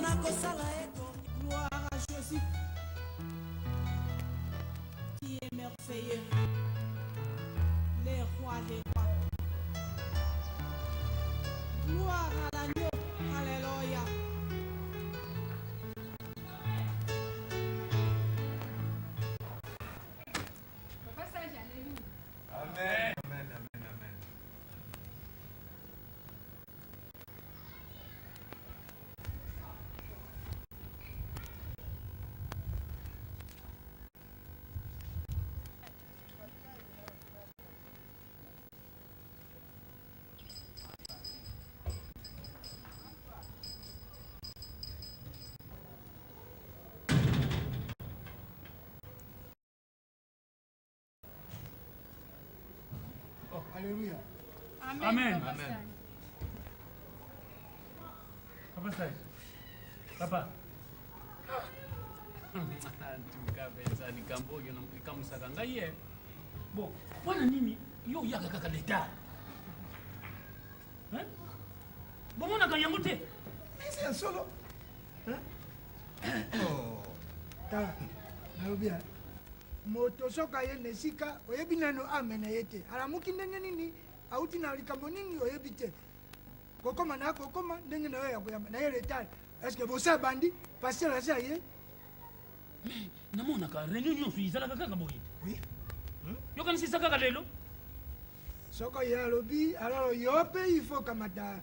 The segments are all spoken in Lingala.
Gloire à Jésus qui est merveilleux, les rois des rois. Gloire à l'agneau, alléluia. Amen. Amen, amen, amen. Alléluia. Amen. Amen. Papa Sage. Papa. Tukabenza nikambo yo nikamusaka ngaye. Bon, wana nini yo yaka kaka leta? Hein? Bon mona kanyango te. Mais c'est un solo. Hein? Oh. Ta. Alléluia. Moto soka ye nesika oyebi nano amena yete alamuki ndenge nini auti na likambo nini oyebi te kokoma na kokoma ndenge na yo ya koyamba na ye letal est-ce que bosa bandi pasteur asa ye mais namona ka réunion fi zala kaka boye oui yo kanisi saka lelo soko ya lobi alors yo pe il faut kamata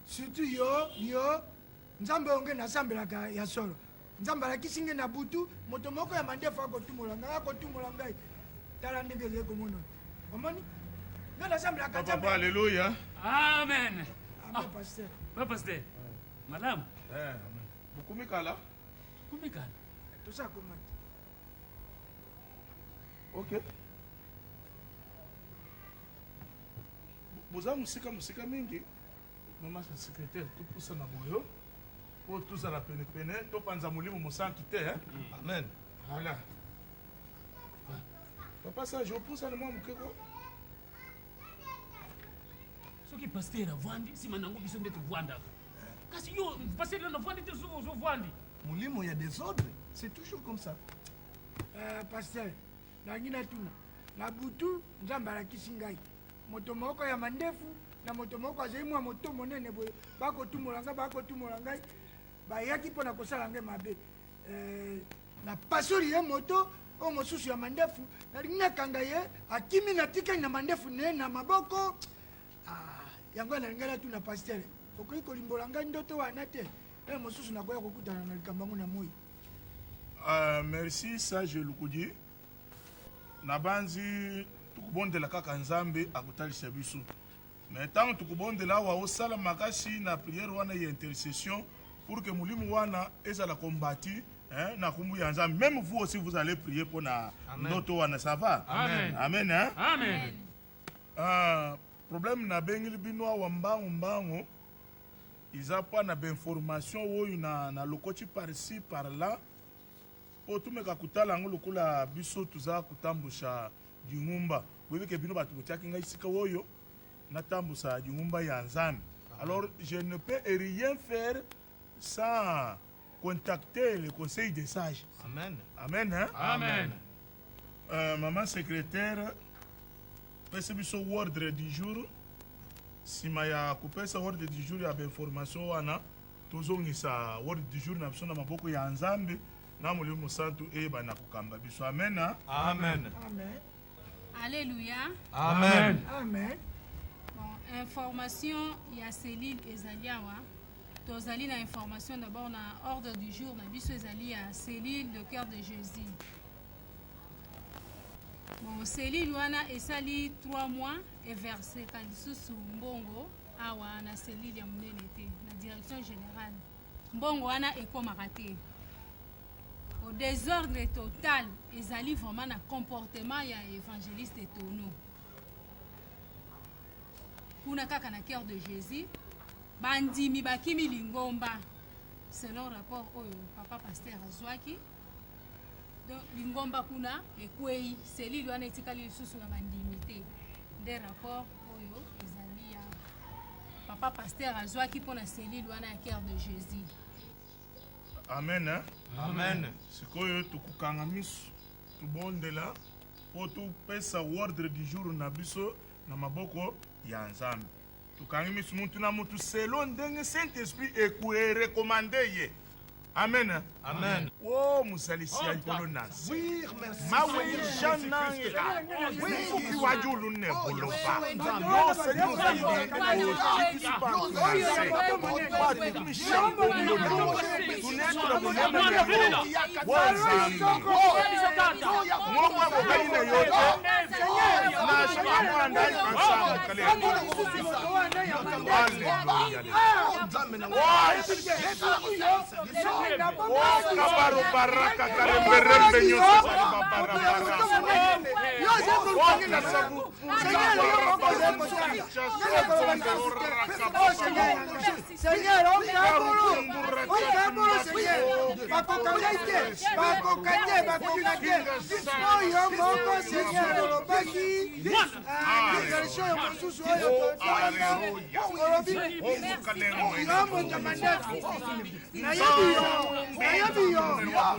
surtout yo nzambe onge na sambelaka ya solo nzambe alakisi nge na butu moto moko ya mandefu akotumula ngai akotumula ngai tala ndenge ezali komona omoni ngai nasambelaka nzambe. Papa, alléluia. Amen. Amen, pasteur. Papa pasteur. Madame. Amen. Bukumikala. Kumikala. Tout ça comment? Ok. Boza musika mingi. Mama sa secrétaire tout pour ça na boyo. Pour tout ça la pene to panza mulimo mosantu te hein. Amen. Voilà. Papa ça je pousse na moi mukeko. Soki pasteur avandi si manango biso ndeto vwanda. Kasi yo pasteur na vwandi te zo vwandi. Mulimo ya désordre, c'est toujours comme ça. Pasteur, nangina tuna. Na butu nzambe alakisi ngai. Moto moko ya mandefu na moto moko azali mwa moto monene boye bakotumula ngai bayaki mpona kosala ngai mabe na pasoli ye moto oyo mosusu ya mandefu nalingi nakanga ye akimi natikali na mandefu ne na maboko yango nalingai natuna pasteur okoki kolimbola ngai ndoto wana te e mosusu nakoya kokutana na likambo yango na moi. Merci Sage Lukudi. Nabanzi tukubondela kaka nzambe akutalisa biso. Mais tant tukubondela wa osala makasi na prière wana ya intercession pour que mulimu wana ezala kombati hein na kumbu ya nzambe. Même vous aussi vous allez prier pour na ndoto wana, ça va? Amen. Amen hein? Amen. Problème na bengili bino wa mbango iza pa na information oyo na lokoti par-ci par-là. Po tumeka kutala ngo lokola biso tuza kutambusha dingumba. Webeke bino batu botiaki ngai sika oyo natambusa dingumba ya nzambe. Alors je ne peux rien faire sans contacter le conseil des sages. Amen. Amen hein? Amen. Maman secrétaire pesa biso ordre du jour. Sima ya kupesa ordre du jour ya information wana tozongisa ordre du jour na biso na maboko ya nzambe. Na mulimo santu eba na kukamba biso. Amen. Amen. Amen. Alléluia. Amen. Amen. Bon, information ya cellule ezali awa. Tozali na information d'abord na ordre du jour na biso ezali ya cellule le cœur de Jésus. Bon, cellule wana esali 3 mois et versé kalisusu mbongo awa na cellule ya munene te na direction générale. Mbongo wana ekomaka te. Au désordre total, ezali vraiment na comportement ya évangéliste Tono. Kuna kaka na cœur de Jésus, bandimi bakimi lingomba. Selon rapport oyo papa pasteur azwaki. Donc lingomba kuna ekwei cellule wana etikali lisusu na bandimi te. Des rapports oyo ezali ya papa pasteur azwaki pona cellule wana ya cœur de Jésus. amen hein? Amen. sikoyo tukukanga miso tubondela po tupesa ordre du jour na biso na maboko ya nzambe tukangi miso mutu na mutu selo ndenge saint esprit ekurekomande ye amen hein? Amen. o musalisi ya likolo nasi Oui, merci. mawe jananga fuki wajulu ne boloba Nzambe. seigneur Kabaro baraka karemberembe nyoso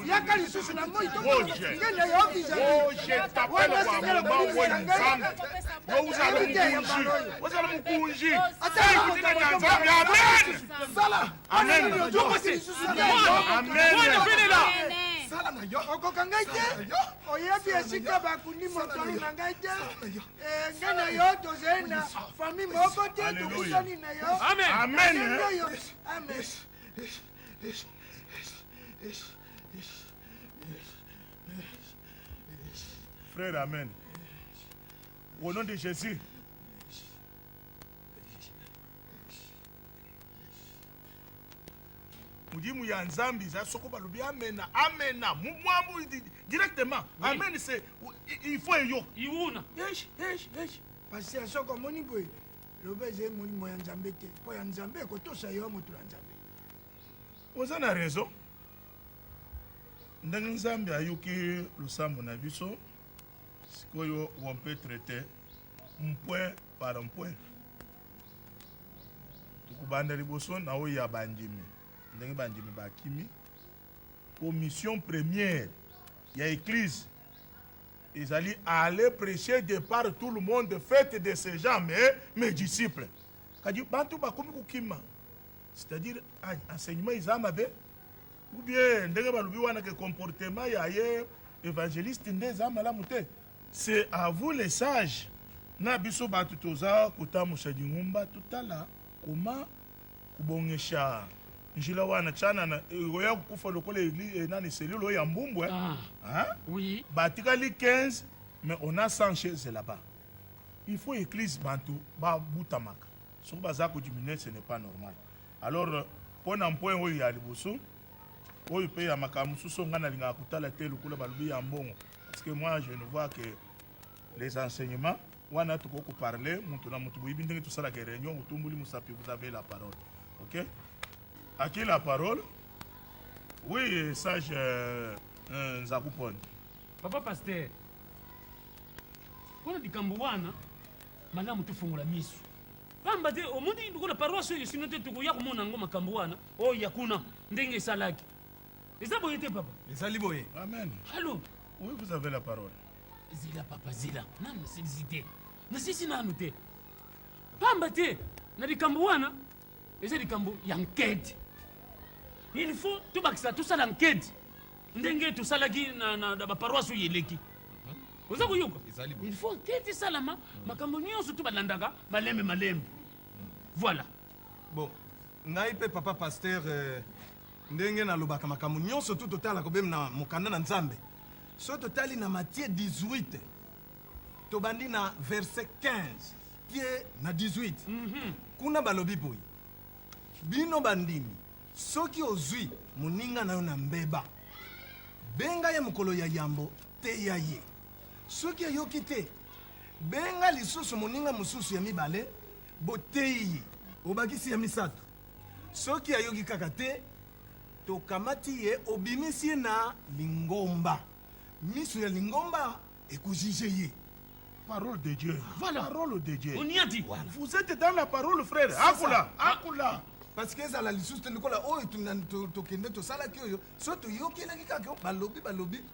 yaka lisusu na moi Kende yo vis-à-vis. Je t'appelle kwa mamba wa nzambe. Yo uzala mukunji. Uzala mukunji. Kutika na nzambe. Amen. Sala. Amen. Amen. okoka ngai te oyebi esika bakundi mokolo na ngai te ngai na yo tozali na fami moko te tokutani na yo Amen. amen. Frère, amen. Au nom de Jésus. Mudimu ya nzambi za soko balobi amena amena mumwamu directement amen c'est il faut yo iuna yesh paster soko omoni boye loba ezali molimo ya nzambe te mpo ya nzambe ekotosa yo moto ya nzambe oza na raison ndenge nzambe ayoki losambo na biso sikoyo on peut traiter un point par un point tukubanda liboso na oyo ya bandimi ndenge bandimi bakimi po mission première ya église ezali aller prêcher de par tout le monde faites de ces gens mes disciples kadi bantu bakomi kokima c'est-à-dire enseignement eza mabe ou bien ndenge balobi wana ke comportement ya ye évangéliste nde eza malamu te c'est à vous les sages na biso bato toza kotambusa dingumba totala koma kubongesha njila wana chana na oya kufa lokola église nani cellule oyo ya mbumbwe oui batikali 15 mais on a 100 chaises là-bas il faut église bantu babutamaka soki baza kodiminuer ce n'est pas normal alors mpo na point oyo ya liboso oyo mpe ya makambo mosusu ngai nalingaka kotala te lokola balobi ya mbongo parce que moi je ne vois que les enseignements wana tokoki koparle moto na moto boyebi ndenge tosalaka réunion otumboli mosapi vous avez la parole ok à qui la parole oui sage nzakuponi papa pasteur wana likambo wana malamu tofungula miso pamba te omoni lokola paroisse oyo sino te tokoya komona yango makambo wana oyo ya kuna ndenge esalaki eza boye te papa ezali boye amen alo oui vous avez la parole zila papa zila nanu nasilisi te nasisi nanu te pamba te na likambo wana eza likambo ya nkete il faut tobakisa tosala nkete ndenge tosalaki na baparoise oyo eleki oza koyoka il faut nkete esalama makambo nyonso to balandaka malembe voilà bon ngai mpe papa paster ndenge nalobaka makambo nyonso tu totala kobemi na mokanda na nzambe so totali na Matthieu 18 tobandi na verset 15 tie na 18 kuna balobi boye bino bandimi soki ozwi moninga na yo na mbeba benga ye mokolo ya yambo teya ye soki ayoki te benga lisusu moninga mosusu ya mibale boteyi ye obakisi ya misato soki ayoki kaka te tokamati ye obimisi ye na lingomba miso ya lingomba ekozije ye parole de Dieu Voilà. parole de Dieu on y a dit vous êtes dans la parole frère akula parce que ezala lisusu te lokola oyo tokende tosalaki oyo so toyokelaki kaka balobi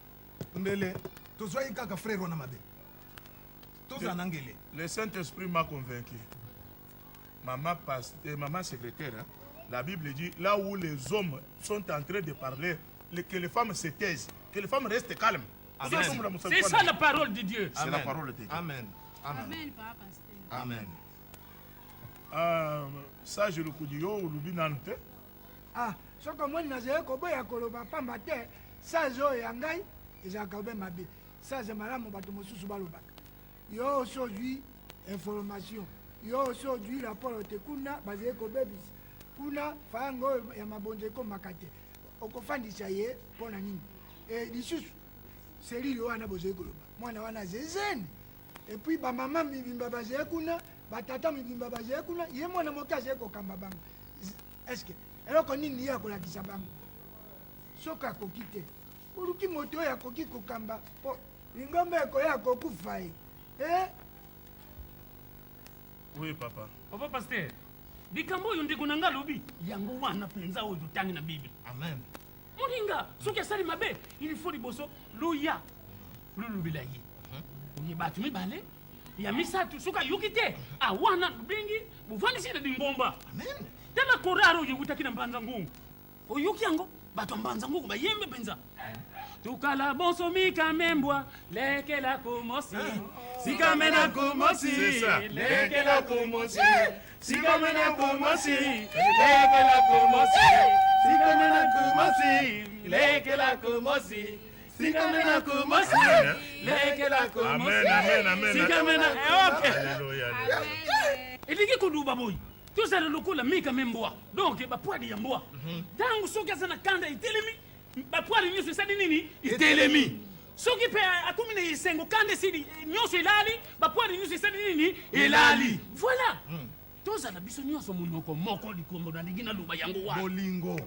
ndele tozwaki kaka frère wana mabe tozala na ngele. Le Saint-Esprit m'a convaincu. Maman secrétaire, hein, la Bible dit, là où les hommes sont en train de parler, que les femmes se taisent, que les femmes restent calmes. Amen. C'est ça la parole de Dieu. C'est la parole de Dieu. Amen. Amen, papa pasteur. Amen. Ça, je le dis, yo, lubi nante. Ah, soki omoni nazali koboya koloba pamba te sage oyo ya ngai ezalaka obe mabe sage malamu bato mosusu balobaka yo osi ozwi information yo osi ozwi rapport te kuna bazali kobebisa kuna fayanga oyo ya mabonzo ekomaka te okofandisa ye mpo na nini lisusu selile wana bozali koloba mwana wana zezene epuis bamama mibimba bazali kuna batata mibimba bazali kuna ye mwana moke azali kokamba bango eske eloko nini ye akolakisa bango soki akoki te oluki moto oyo akoki kokamba mpo lingombe ekoya akokufa ye Oui, papa. Papa pasteur, likambo oyo ndeko na nga lobi yango wana mpenza oyo totangi na Bible. Amen. Moninga soki asali mabe il faut liboso loya lolobela ye oye bato mibale ya misato soki ayoki te awana bengi bovandisi na dingomba. Amen. Tala koraro oyo ewutaki na mbanza ngungu oyoki yango bato ya mbanza ngungu bayembe mpenza tukala bonsomi kamembwa lekela komosi sikamena komosi lekela komosi sikamena komosi lekela komosi sikamena komosi lekela komosi sikamena komosi lekela komosi Amen. sikamena okay Alléluia. elingi koluba boyi tozala lokola mika membwa donc bapwadi ya mbwa ntango soki aza na kanda itelemi bapwadi nyonso esali nini itelemi soki mpe akomi na esengo kanda esili nyonso elali bapwadi nyonso esali nini elali voilà tozala biso nyonso monoko moko likombo nalingi naloba yango wana Bolingo.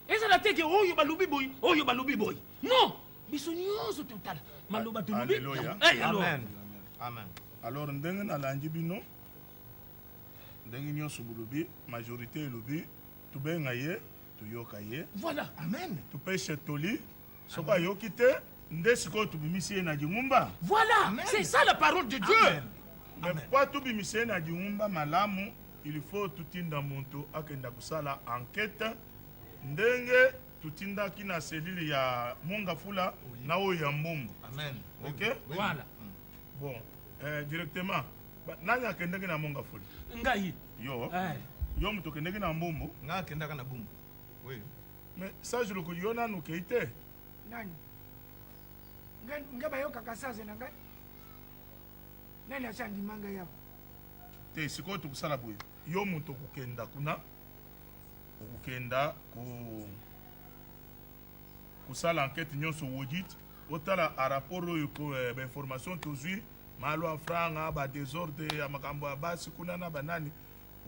ezala teke oyo balobi boyi oyo balobi boyi non biso nyonso totala maloba tolobi Alléluia. Amen. Amen. Alors, ndenge nalandi bino, ndenge nyonso bolobi, majorité elobi, tubenga ye, tuyoka ye, voilà Amen. tupeshe toli, soko ayoki te, nde sikoyo tubimisi ye na dingumba. voilà Amen. c'est ça la parole de Dieu. Amen. Mais po tubimisi ye na dingumba malamu, il faut tutinda moto akenda kusala enquête, ndenge tutindaki na selile ya Mongafula na oyo ya Mbumbu. Amen. Ok? Voilà. Bon, directement, nani akendeki na Mongafula? Ngai. Yo. Yo mutu okendeki na Mbumbu. Nga kendaka na bumu. Oui. Mais ça je le connais yo nanu okei te. nani nge bayokaka sage na ngai nani asi andima ngai yawa Te sikoyo tokusala boye. Yo mutu okokenda kuna. Okokenda kusala enquête nyonso audit. Otala a rapport oyo ko information tozwi malo afranga ba désordre ya makambo ya basi kuna na banani.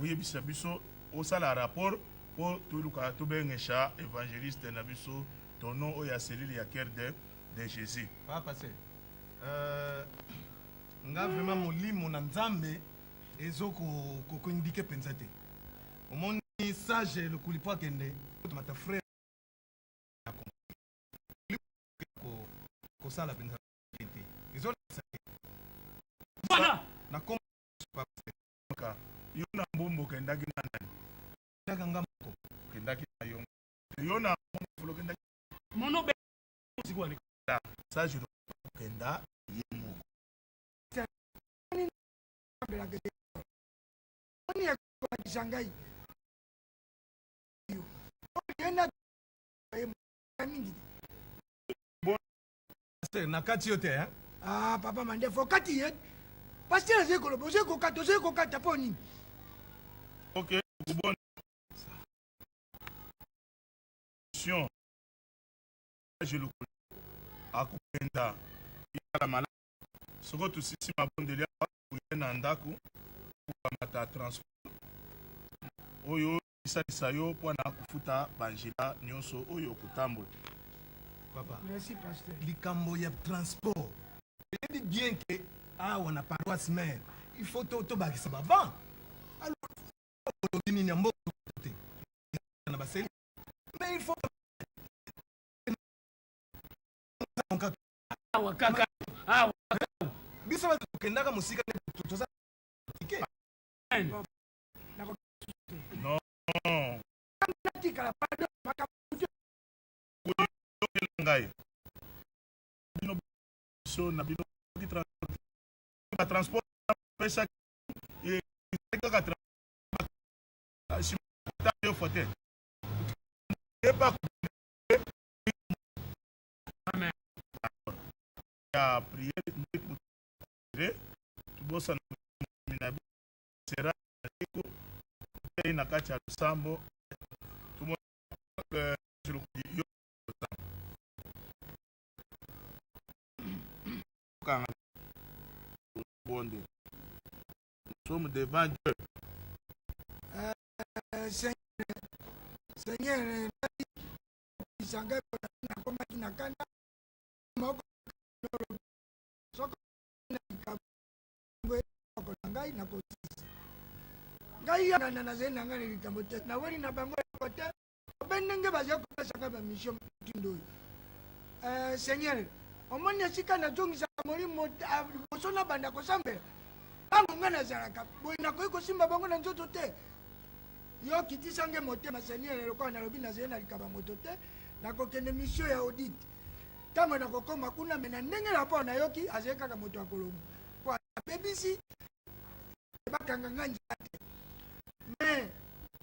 Oyebisa biso osala rapport po toluka tobengesha évangéliste na biso tono oyo ya selile ya cœur de Jésus. Papa se. Nga vraiment molimo na Nzambe ezo ko indiquer penza te. Omoni sage le kulipo akende mata frère ko sala penza te. Ezo Voilà. na kom Ka yo na Mbumbu kendaki na nani? daga ngamoko. Kendaki na yo. Yo na Mbumbu kendaki Mono be sigwani. na ça je le kenda yemo. ambelaka te oni ekolakisa ngai yena mingi Se na kati yo te hein. ah papa mandefo okati ye paster azali koloba ozali kokata mpo nini OK, kubona. Je le connais. Akupenda. Yala mala. Soko tusisi mabondeli na ndako kukamata transport. Oyo isalisa yo mpona kufuta banjila nyonso oyo kutambola. Papa. merci paster Likambo ya transport. Je dis bien que awa na paroisse mère, il faut to bakisa baba. Alors, nini nyambo awa kaka awa biso bato tokendaka mosika toza tike Non. natikala pardon makambo Ngai. Bino so na bino ki transport. Ba transport pesa e kaka transport. Si ta yo fote. E pas amen ya prier pour tu bossa na sera iko na kati ya sambo tu mo yo bonde. Nous sommes devant Dieu. Seigneur, isanga na koma kinakanda moko soko na kabwe ko ngai na ko ngai yana na zena ngai likambo te na wali na bango ko te benenge baje ko saka ba mission tindo Seigneur omoni sika na jongisa mori mosona banda ko sambela bango ngana zaraka boy na ko simba bango na nzoto te yo kitisange motema Seigneur lokwa na lobi na zena likaba moto te na kokende mission ya audit tango na kokoma kuna mena ndenge na po na yoki azeka kaka moto akolongo po bebisi bakanga nganja te mais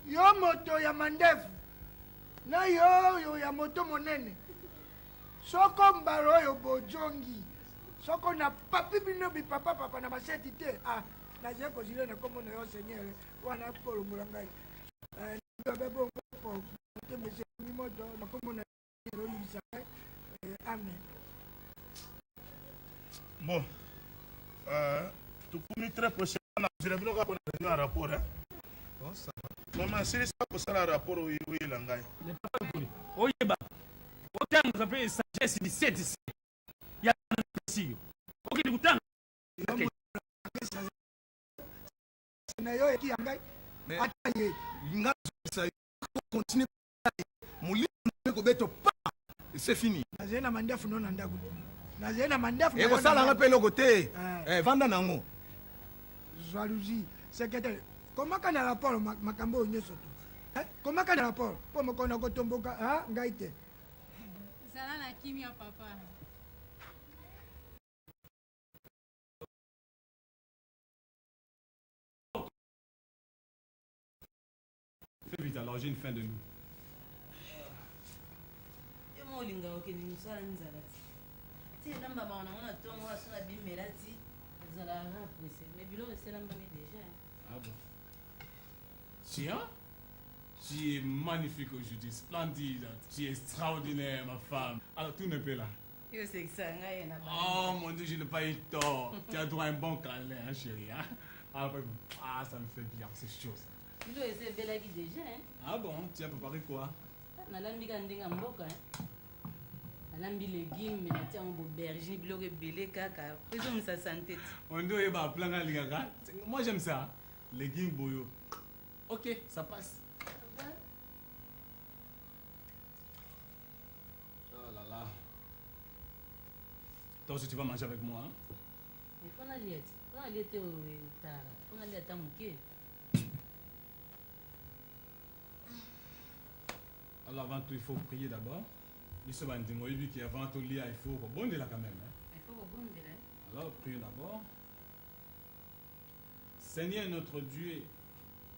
yo moto ya mandefu na yo ya moto monene soko mbaro oyo bojongi soko na papi bino papa na baseti te na je kozile na kombo na yo Seigneur wana polongola ngai bebo po te monsieur mimoto na kombo na yo libisa amen. Bon, tu commis très prochainement. Je vais vous donner un rapport. Bon, ça va. Maman, si ça pour ça le rapport où il est l'angai. le papa kuli oyeba otanga kape sagesse 17 ya nasi okidi kutanga na yo eki yangai Mais ata ye linga ça continue molimo ko beto pa c'est fini. nazali na mandefu no na ndako nazali na mandefu Et ko sala nga pe loko te. Vanda nango. jalousie secrétaire komaka na rapport makambo nyonso to komaka na rapport po mokona kotomboka ngai te zala na kimia papa Fais vite alors, j'ai une faim de nous. olinga okende mosala nzala ti elamba bango na ntongo aso na bimela ti ezala rapese mais biloko eselambami déjà. Ah bon? Tiens, tu es magnifique aujourd'hui, splendide, tu es extraordinaire ma femme. Alors tout n'est pas là. Yo sekisa ngai na ba. Oh mon Dieu, je n'ai pas eu tort. Tu as droit à un bon câlin, hein, chérie. Hein? Ça me fait bien, c'est chaud ça. Biloko esebelaki déjà. Ah bon, tu as préparé quoi? Nalambi ka ndenga mboka. Nalambi légumes, natia ngo aubergine, biloko ebele kaka. Ezomisa santé. On doit y avoir plein de gars. Moi j'aime ça. Légumes boyo. Ok, ça passe. Oh là là. Toi aussi tu vas manger avec moi. Hein? Mais faut aller au tard. Faut aller à Tamouké. Alors avant tout, il faut prier d'abord. Il se va dire, moi, qui avant tout lire, il faut bon de là quand même. Hein? Il faut bon de là. Alors prions d'abord. Seigneur notre Dieu,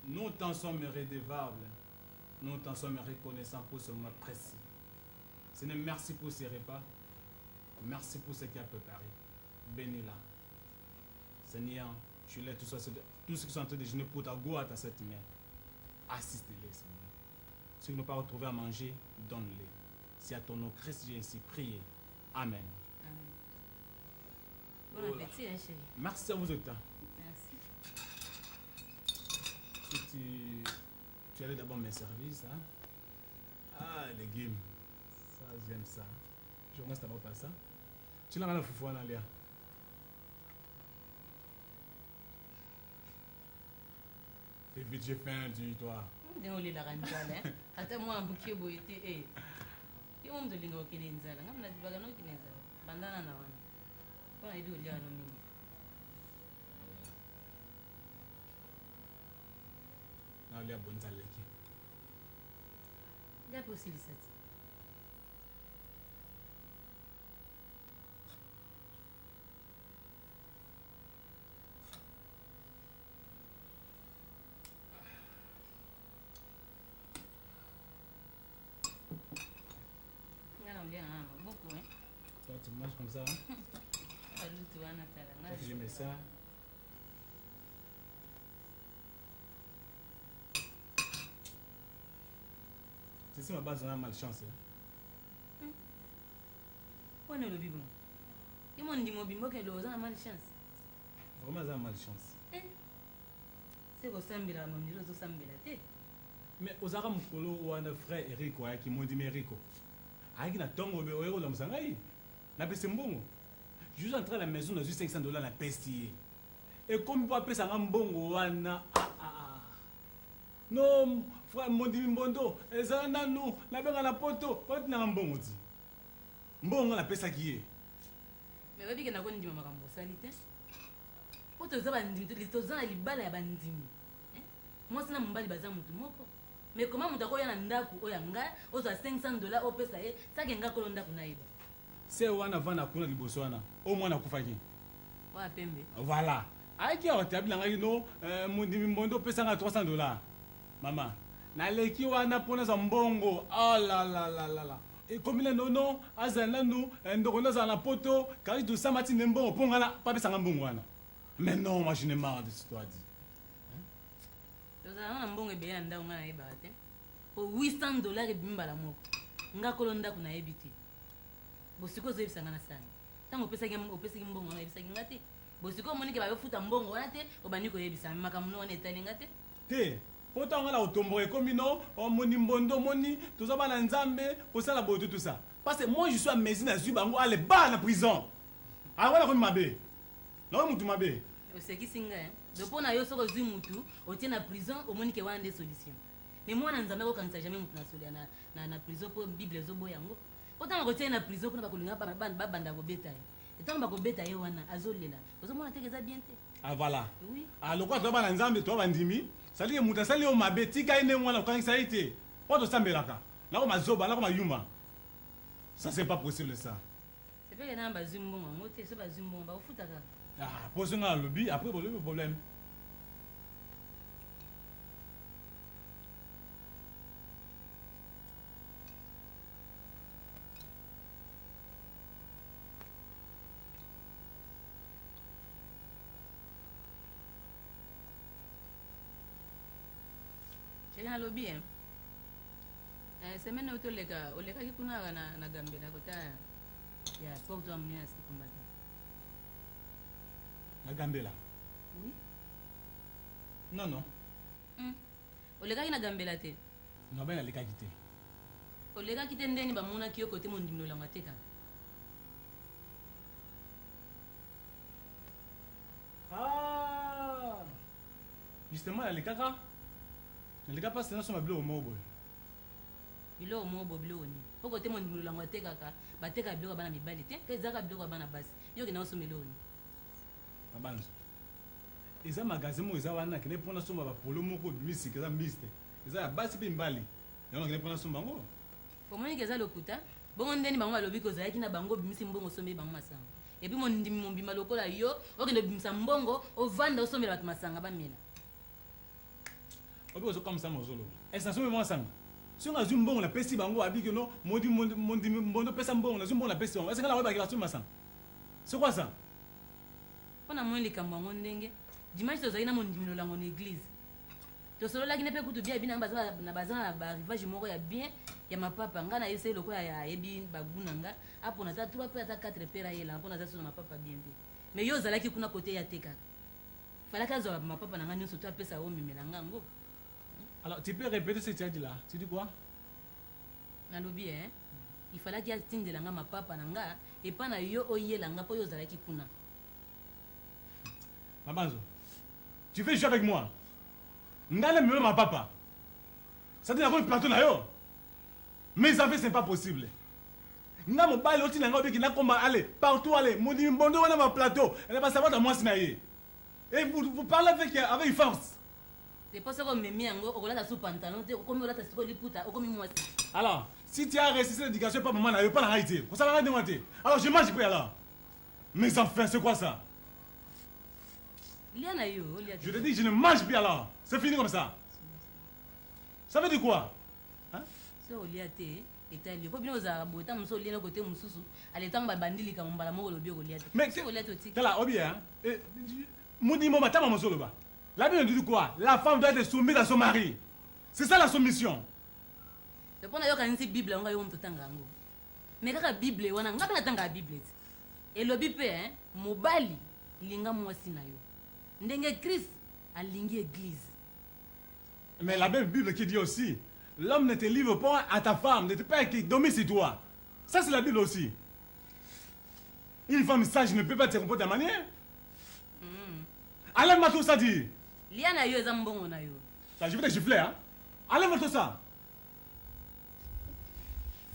nous t'en sommes redevables. Nous t'en sommes reconnaissants pour ce moment précis. Seigneur, merci pour ces repas. Merci pour ce qu'il a préparé. Bénis-la. Seigneur, tu laisses tous ceux qui sont en train de jeûner pour ta gloire à cette main. Assiste-les, Seigneur. Ceux qui n'ont pas retrouvé à manger, donne-les. C'est à ton nom, Christ, j'ai ainsi prié. Amen. Bon appétit, hein, chérie. Merci à vous autres. Merci. Si tu allais d'abord mes services, hein? Ah, légumes. Ça, j'aime ça. Je commence d'abord par ça. Tu l'as mal à foufou, Analia. Fais vite, j'ai faim, dis-toi. Ndenge la nzala ata mwa mbukie boye te yo moto olinga okende nzala nga mna dibaka nokende nzala bandana na wana mpona yebi kolia wana mingi naolia bonza leki lia mpe osilisa ti nga na olia na maboko toi tu manges comme ça hein? balutu wana tala nga Toi, tu mets ça. C'est si ma base on a malchance. Hein? wana olobi bongo ye mo ndimo obimboka elo oza na malchance Vraiment, ça a malchance. se kosambela mondilo ozosambela te Mais ozaka mukolo wana frère Eric wa qui m'ont dit mais Erico. Aiki na tongo be oyeko la musangai. Na pese mbongo. Je suis entré à la maison dans $500 la pesti. Et comme pas pesa mbongo wana Non, frère Mondi Mbondo, ezala nanu, la benga na poto, wati na mbongo ti. Mbongo la pesa qui est. me babike nako ndima makambo osali te po toza bandimi toza na libala ya bandimi mwasi na mobali baza motu moko me koma moto akoya na ndako oyo ya ngai ozwa $500 opesa ye sake nga kolo ndako nayeba C'est wana vana kuna liboso wana. Au moins na kufaki. oya pembe Voilà. Aiki otabila ngai no, Mondi Mbondo pesa nga $300. Mama, na leki wana pona za mbongo. Oh la la la la la. Et comme il est nono, azana nous, ndoko na na poto, car de ça matin mbongo ponga la pas pesa nga mbongo wana. Mais non, moi je n'ai marre de ce que tu as dit. tozala na mbongo ebele na ndako nga nayebaka te po $800 ebimbala moko nga kolo ndako nayebi te bosiko ozoyebisa nga na sani ntango opesaki mbongo wana oyebisaki nga te bosiko omonike bayofuta mbongo wana te obandi koyebisa makambo no wana etali nga te Te, poto nga la otombo ekomi no, Mondi Mbondo moni, toza bana nzambe, posala boto tout ça. Parce que moi je suis à Mézine, je suis bango aller bas na prison. Ah voilà comme mabe. Non mutu mabe. osekisi nga do mpo na yo soki ozwi mutu otie na prison omonike wana nde solution me mwana nzambe akokanisa jamais mutu na prison mpo bible ezoboya yango po ntango kotie na prison mpona bakolinga babanda kobeta ye ntango bakobeta ye wana azolela ozomona teke eza bien te Ah voilà. oui Ah lokwa toza bana nzambe toza bandimi, sali ye mutu asali yo mabe, tika ye nde mwana okangisa ye te. Po tosambelaka. Nako mazoba, nako mayuma. Ça c'est pas possible ça. sepeke nana bazwi mbongo yango te so bazwi mbongo bakofuta kaka Ah, pose nga lobby, après bon le problème. celi nalobi semaine oyo olekaki kuna na gambela kota ya sport to amene asikumbata Na Gambela. oui Non non. olekaki na gambela te Non ben aleka kité. olekaki te ndeni bamonaki yo kote mondimi lolango ateka Ah. Justement aleka naleka pas na soma bilo mobo. biloko moko bo biloko nini mpo kote mondimi lolango atekaka batekaka biloko ya bana mibali te ke ezaka biloko ya bana basi yo okenda osoma eloko nini Mabanzo. Eza magasin mo eza wana kene pona soma ba polo moko bisika eza miste. Eza ya basi pe mbali. Yango kene pona soma ngo. omoniki eza lokuta bongo ndeni bango balobi kozalaki na bango obimisi mbongo osomeli bango masanga epi mondimi mobimba lokola yo okende obimisa mbongo ovanda osomela bato masanga bamela Obi ozo comme ça mozolo. Esa soma mo sanga. Si on a zoom bon la pesi bango abiki no Mondi Mbondo pesa mbongo na zoom bon la pesi bango. Est-ce que la oba ki la soma sang? C'est quoi ça? mpo na moi likambo yango ndenge dimanche tozalaki na mondimi lolango na église tosololaki ne mpe kutu bia bina baza na barivage moko ya bien ya mapapa nga nayesai lokola ayebi bagu na nga apona ata 3 mpe ata 4 mpe rayela mpona aza so na mapapa bien te mais yo ozalaki kuna kote ya tekaka falaki azwa mapapa na nga nyonso to apesa omemela ngango Alors tu peux répéter ce que tu as dit là? Tu dis quoi? nalobi ifalaki atindela nga mapapa na nga epa na yo oyela nga mpo yo ozalaki kuna Mabanzo, tu veux jouer avec moi? Ndale me ma papa. Ça dit la bonne plateau na yo. Mais ça fait c'est pas possible. nga mobali oti na nga obiki nakoma allez partout allez modi mbondo wana ma plateau elle va savoir dans moi sinaye et vous parlez avec force. C'est pour ça que me mis en gros là sous pantalon te comme là siko liputa comme moi. Alors si tu as réussi l'éducation pas maman n'a pas la réalité ça va rien demander alors je mange plus alors mais enfin c'est quoi ça? Liana yo je te dis je ne mange plus alors c'est fini comme ça ça veut dire quoi hein? C'est oliate etalio po bino za bota muso liena côté mususu aletanga bandili ka mbala moko lobi oliate mais c'est oliate oti tala obia hein Moudi mo matama mosoloba la Bible dit quoi? La femme doit être soumise à son mari. C'est ça la soumission. C'est pour ça que la Bible on va y tangango. Mais la Bible on a ngapela tanga Bible. Et le Bible hein mobali linga mwasi na yo. Ndenge Christ alingi église. Mais la même Bible qui dit aussi l'homme ne te livre pas à ta femme, ne te pas qui domine sur toi. Ça c'est la Bible aussi. Une femme sage ne peut pas te comporter de la manière. Enlève-moi tout ça dit. Liana yo ezambongo na yo. Ça je vais te gifler hein. Enlève-moi tout ça.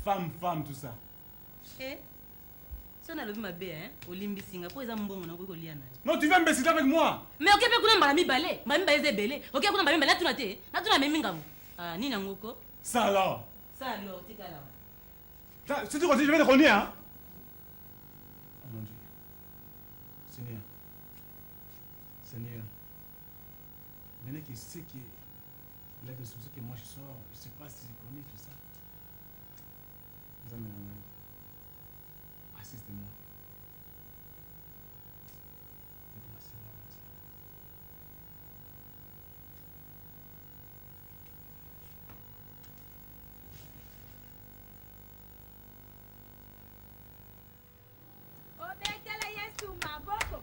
Femme tout ça. Eh? Si on a levé ma bé hein, Olimbi Singa, pour ezambongo na ko Liana. Non, tu vas me béciter avec moi. Mais OK pe kuna mbala mibale, mbala mibale zebele. OK kuna mbala mibale tuna te. Na tuna memi ngabo. Ah nina ngoko. Ça alors. Ça alors tikala. Ça si tu continues je vais te rogner hein. Oh mon Dieu. Seigneur. Seigneur. Maintenant qu'il sait que là de ce que moi je sors, je ne sais pas si je connais tout ça. Nous amènons. Assistez-moi. Aide-moi, Seigneur. Obekele Yesu maboko.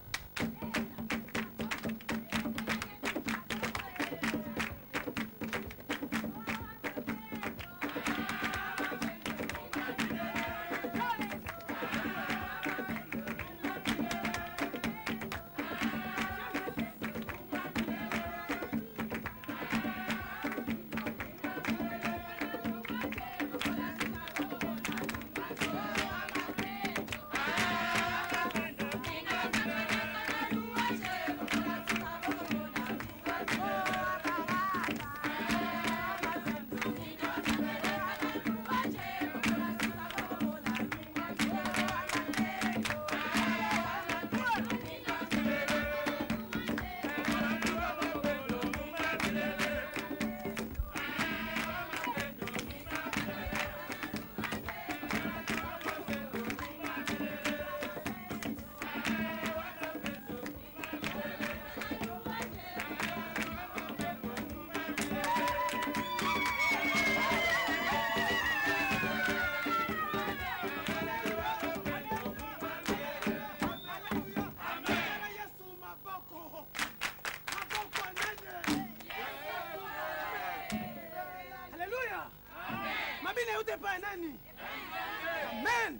Amen.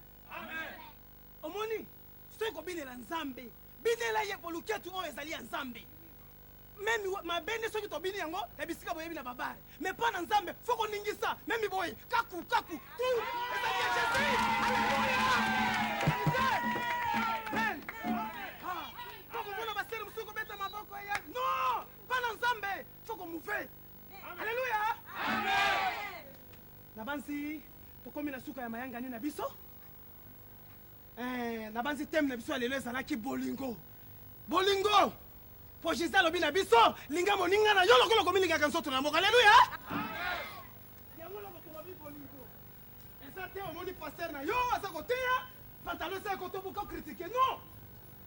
Omoni, soko binela nzambe. Binela ye poluketu o ezali nzambe. Même mabene soki to bini yango ebisika boyebi na babare. Mais pas na nzambe, foko ningisa, même boye. Kaku. Tout. Ezali Jésus. Alléluia. Amen. Foko mona basere musuko beta maboko ya. Non, pas na nzambe, foko mouve. Alléluia. Amen. Nabansi tokomi na suka ya mayanga ni na biso. Nabansi tem na biso alelo ezalaki bolingo. Bolingo. Po Jésus alobi na biso linga moninga na yo lokolo kominingaka nzoto na moko. Alléluia. Amen. Yango loko tolobi bolingo. Eza te omoni pasteur na yo aza koteya pantalon sa kotobuka critiquer. Non.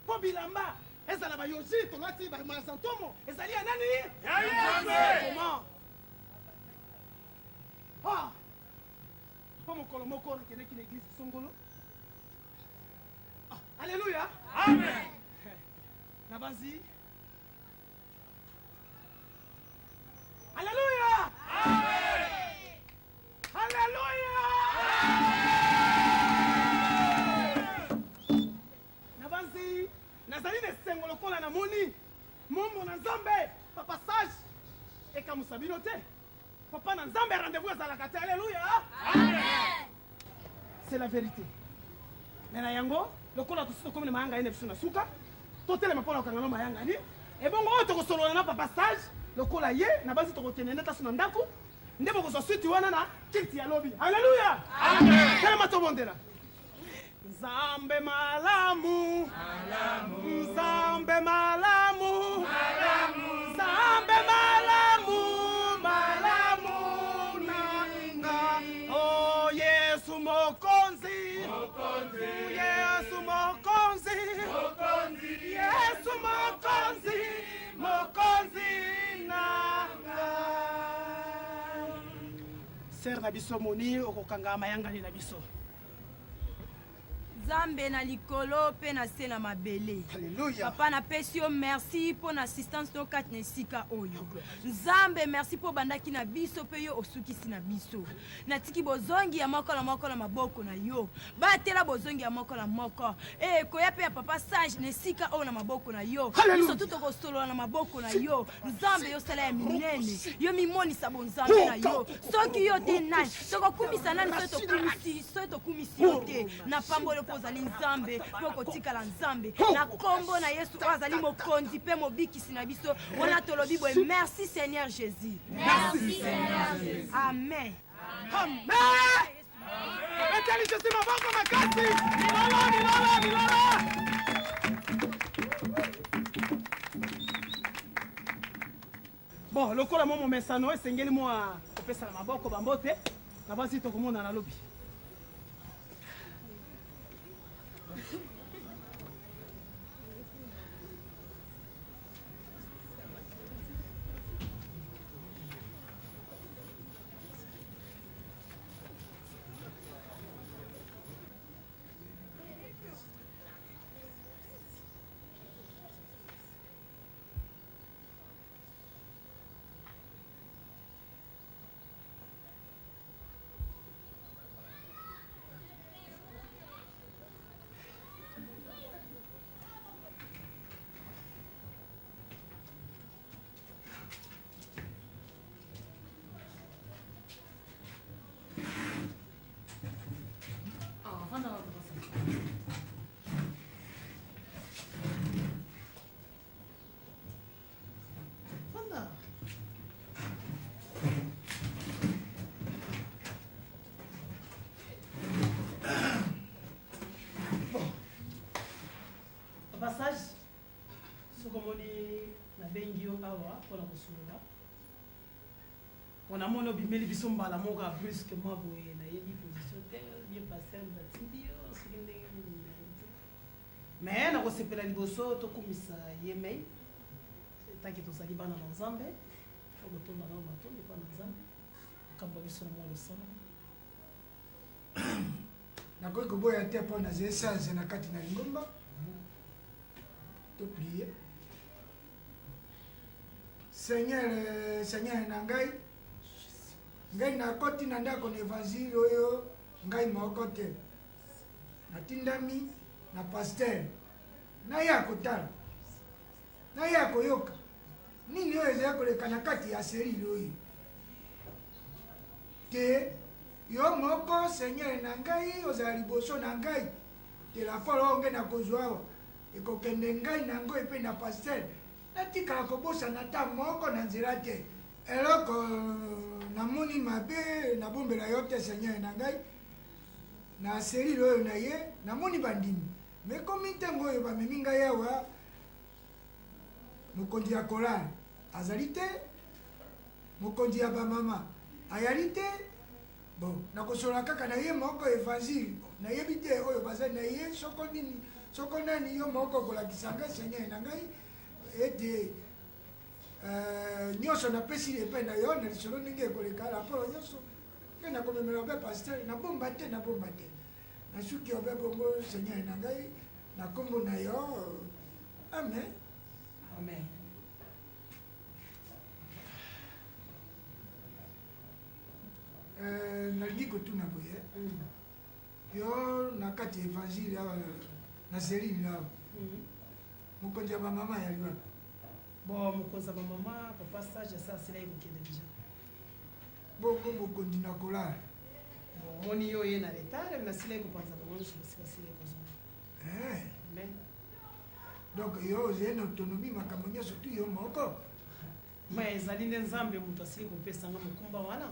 Po bilamba ezala ba yoji tolati ba mazantomo ezali ya nani? Ya Yesu. Comment? Ah. Po mokolo moko na keneki na église songolo. Ah, alléluia. Amen. Nabanzi. Alléluia. Amen. Alléluia. Nabanzi nazali na sengo lokola na moni mombo na nzambe papa sage ekamusabino te papa na nzambe rendez-vous ezalaka te. Alléluia. Amen. C'est la vérité. na yango lokola tosi tokomi na mayanga ene biso na suka totelema mpona kokangana mayanga ni ebongo oyo tokosolola na papa sage lokola ye na basi tokokende nde taso na ndako nde bokozwa suti wana na kiti ya lobi halleluya telema tobondela nzambe malamu nzambe malamu nzambe malamu malamu nanga o yesu mokonzi yesu mokonzi yesu mokonzi mokonzi nanga ser na biso moni okokanga mayangani na biso Nzambe na likolo pe na se na mabele. Alléluia. Papa napesi yo merci pour assistance to kat na esika oyo. Nzambe merci pour bandaki na biso pe yo osukisi na biso. Natiki bozongi ya moko na maboko na yo. Batela bozongi ya moko na moko. Koya pe ya papa sage na esika oyo na maboko na yo. Biso tuto kosolola na maboko na yo. Nzambe yo sala ya minene. Yo mimoni sa bonzambe na yo. Soki yo te nani. Toko kumisa nani soto kumisi yo te. Na pambolo ozali nzambe po kotikala nzambe na kombo na yesu oyo azali mokonzi mpe mobikisi na biso wana tolobi boye merci seigneur jésus merci seigneur jésus amen amen etali jésus maboko makasi milolo bon lokola mo momesano esengeli mwa kopesa na maboko bambote na basi tokomona na lobi passage sokomoni nabengi yo awa mpona kosolola mpona moni obimeli biso mbala moko ya brusquement boye nayebi position te bien paster batindi yo soki ndenge nini nayebi mais nakosepela liboso tokumisa ye mei tanke tozali bana na nzambe po kotomba nao matondi mpa na nzambe okambo biso na mwa losala nakoki koboya te mpo nazali change na kati na lingomba to prier seigneur na ngai nakoti na ndako na évangile oyo ngai moko te natindami na paster naya kotala naya koyoka nini oyo ezali koleka na kati ya selile oyo te yo moko seigneur na ngai ozala liboso na ngai te raporo oyo ngai nakozwa awa ekokende ngai nango epe na paster natikala kobosana ata moko na nzela te eloko namoni mabe nabombela yo te seigneur na ngai na selile oyo na ye namoni bandimi me komi ntango oyo bamemi ngai awa mokonzi ya kolala azali te mokonzi ya bamama ayali te bon nakosolola kaka na ye moko évangile nayebi te oyo baza na ye soko nini soko nani yo moko kolakisa ngai seigneur na ngai ete nyonso napesi epai na yo na lisolo ndenge ekoleka raporo nyonso ngai nakomemela obe paster nabomba te nasuki obe bongo seigneur na ngai na kombo na yo amen amen nalingi kotuna boye yo na kati ya évangile awa na selile awa mokonzi ya bamama yali wana bon mokonzi ya bamama papa sage asa asilai kokende deja bongo mokonzi na kolala omoni yo ye na retard nasilai kopanza bango nyonso basi basilai kozonga donc yo ozali na autonomie makambo nyonso tu yo moko me ezali nde nzambe moto asili kopesanga mokumba wana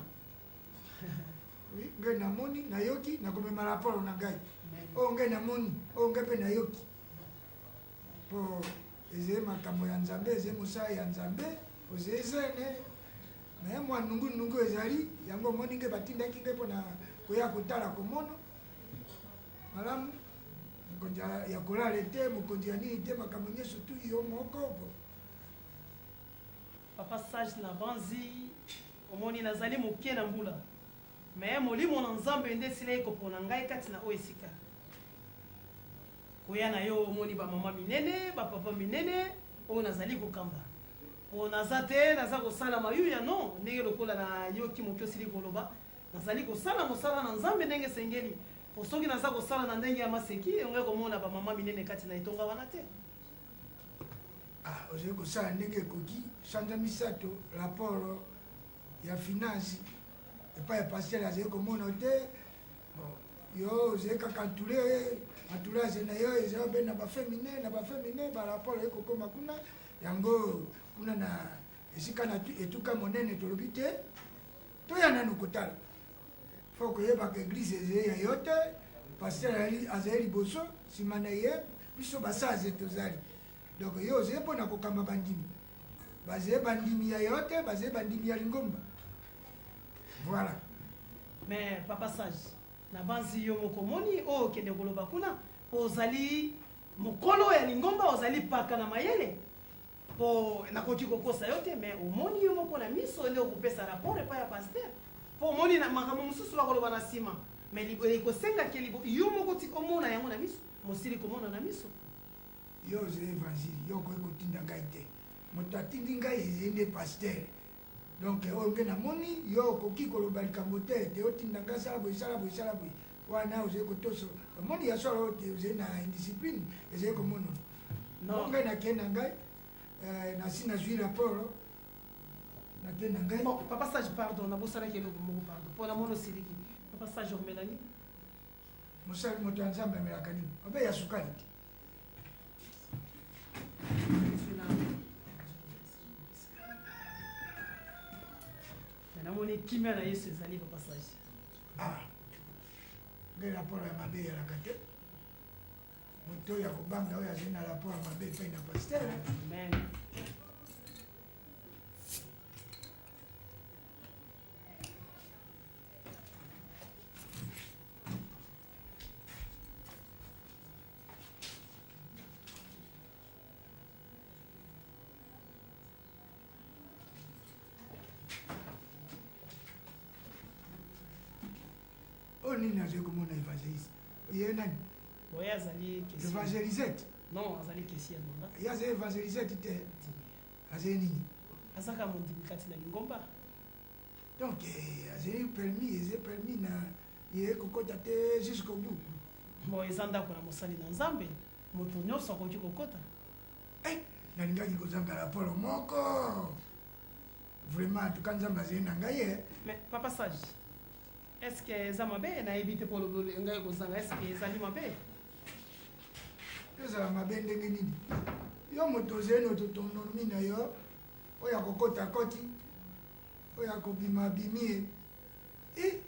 ngai namoni nayoki nakomema raporo na ngai oyo ngai namoni oyo ngai mpe nayoki mpo ezali makambo ya nzambe ezali mosala ya nzambe ozali zene naye mwa nungunungu ezali yango omoni ngai batindaki ngai mpona koya kotala komono malamu mokonzi ya kolala te mokonzi ya nini te makambo nyonso tu yo moko papa sage na banzi omoni nazali moke na mbula me molimo na nzambe nde esila ekopona ngai kati na oyo esika koya na yo omoni bamama minene bapapa minene oyo nazali kokamba mpo naza te naza kosala mayuya no ndenge lokola na yoki moke osili koloba nazali kosala mosala na nzambe ndenge esengeli po soki naza kosala na ndenge ya maseki ongai komona bamama minene kati na etonga wana te ozali kosala ndenge ekoki sanza misato rapport ya finance epai ya pasteur azali komona te yo ozali kaka entourage na yo ezali mpe na bafemine barapport oye kokoma kuna yango kuna na esika na etuka monene tolobi te toya nanu kotala fo koyebaka eglize ezali ya yo te pasteur azali liboso nsima na ye biso basaze tozali donc yo ozali mpona kokamba bandimi bazali bandimi ya yo te bazali bandimi ya lingomba voilà mais papa sage na banzi yo moko moni oyo okende koloba kuna mpo ozali mokolo ya lingomba ozali paka na mayele mpo nakoki kokosa yo te mais omoni yo moko na miso nde okopesa rapport epai ya paster mpo omoni na makambo mosusu bakoloba na nsima mais ekosengaki yo moko ti omona yango na miso mosili komona na miso yo ozali évangile yo okoki kotinda ngai te moto atindi ngai ezali nde paster donc oyo nge namoni yo okoki koloba likambo te te otinda ngai sala boye wana ozali kotoso omoni ya solo te ozali na indiscipline ezali komona ngai nakenda ngai nasi nazwi rapport nakenda ngai papa sage pardon nabosalaki eloko moko pardon mpo namoni osiliki papa sage omelani mosali moto ya nzambe amelaka nini obe ya sukali te namoni kimia na yesu ezali papa sage ngai rapport ya mabe eyalaka te moto oyo ya kobanga oyo azali na rapport ya mabe epai na paster amen nini azali komona évangéliste ye nani oyo azali évangélisete non azali kesi ya nonga ye azali évangélisete te azali nini azaka mondimi kati na lingomba donc azali permis ezali permis na ye kokota te jusqu'au bout bon eza ndako na mosali na nzambe moto nyonso akoki kokota nalingaki kozanga raporo moko vraiment tuka nzambe azali na ngai ye mais papa sage est ce que eza mabe nayebi te mpo ngai kozanga est ce que ezali mabe ezala mabe ndenge nini yo moto ozali na autonomie na yo oyo akokota koti oyo akobima abimi ye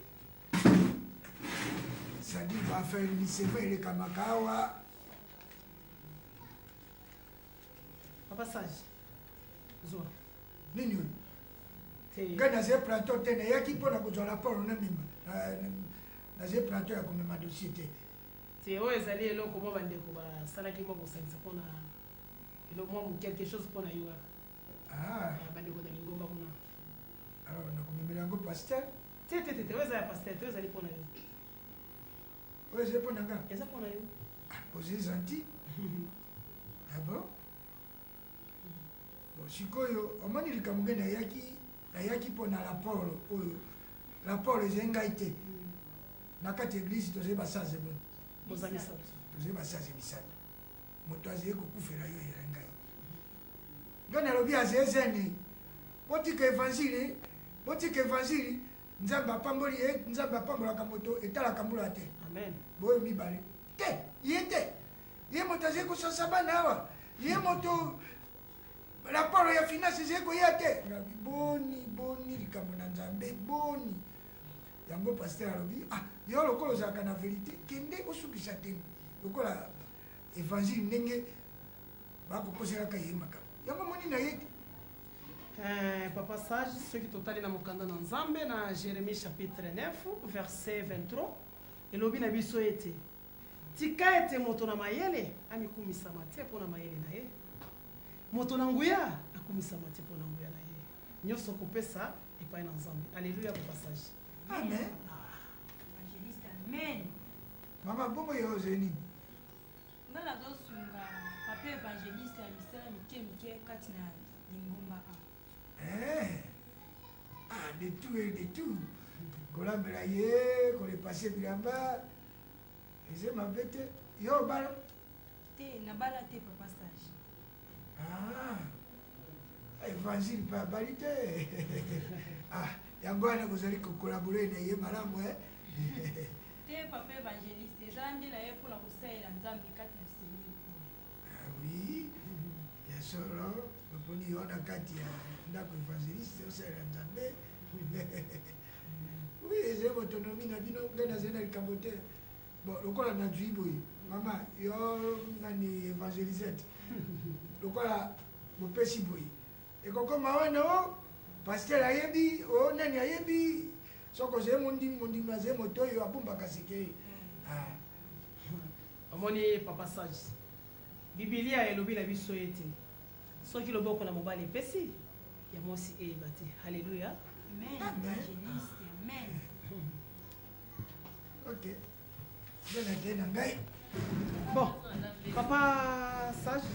sadi bafermisema elekamaka awa papa sage zwa nini oyo ngai nazali plateau te nayaki mpona kozwa raporo na mima nazali plateau ya komema dossier te te oyo ezali eloko mwa bandeko basalaki mwa kosalisa mpona eloko mwa quelque chose mpona yo kaka bandeko na lingomba kuna alors nakomemela yango paster te oyo eza ya paster te oyo ezali mpona yo oyo ezali mpona nga eza mpona yo ozali gentil ah bon bon sikoyo omoni likambo ngai nayaki mpona rapport oyo rapport ezali ngai te na kati église tozali basanze boni tozali basanze misato moto azali kokufela yo ya ngai ngai nalobi azali zene botika évangile nzambe apamboli ye nzambe apambolaka moto etalaka mbula te amen boyo mibale te ye moto azali kosasa bana awa ye moto rapport ya finance ezekoya te ngabi boni likambo na nzambe boni yango paster alobi yo lokola ozalaka na verité kende osukisa te lokola évangile ndenge bakokoselaka ye makambo yango moni na ye te. Papa sage soki totali na mokanda na nzambe na Jérémie chapitre 9 verset 23 elobi na biso ete tika ete moto na mayele amikumisama te mpo na mayele na ye moto na nguya akumisama te mpo na nguya na ye nyonso kopesa epai na nzambe. Alleluya papa sage. Amen. Évangéliste, amen. Mama bongo yo oze nini? Nga nazosunga papa évangéliste ya misala mike kati na lingomba de tout kolambela ye kolepase bilamba eze mabe te yo obala te nabala te papa sage. évangile mpe abali te yango wana kozali kokolabore na ye malamu te papa évangéliste eza nde na ye mpona kosalela nzambe kati na selile oui ya solo maponi yo na kati ya ndako évangéliste osalela nzambe oui eza autonomie na bino ngai nazali na likambo te bon lokola nazwi boye mama yo nani évangélisete lokola bopesi boye ekokoma wana o paster ayebi o nani ayebi soko ozali mondimi azali moto oyo abumbaka seke omoni papa sage bibilia elobi na biso ete soki loboko na mobali epesi ya mwasi eyeba te. Alleluya. Amen. Évangéliste, amen. ok nde na ngai bon papa sage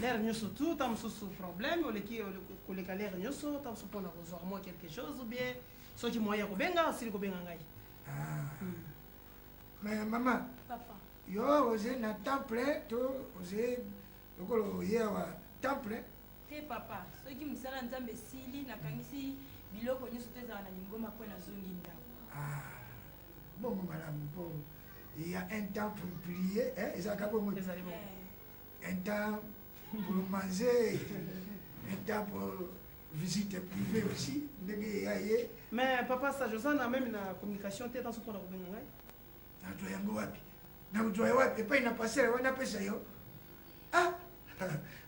lere nyonso tu ta mosusu problème oleki koleka lere nyonso ta mosusu mpona kozwaka mwa quelque chose ou bien soki moya kobenga osili kobenga ngai. mais mama Papa. yo oze na temple to oze lokola oye awa temple te papa soki mosala nzambe esili nakangisi biloko nyonso to ezala na lingomba mpo nazongi ndako. bongo malamu mpo il y a un temps pour prier ezalaka bongo un temps pour manger un temps pour visite privée aussi ndenge eya ye. mais papa sage oza na meme na communication te tanso mpona kobenga ngai. nazwa yango wapi nazwa ya wapi epai na pasere wana apesa yo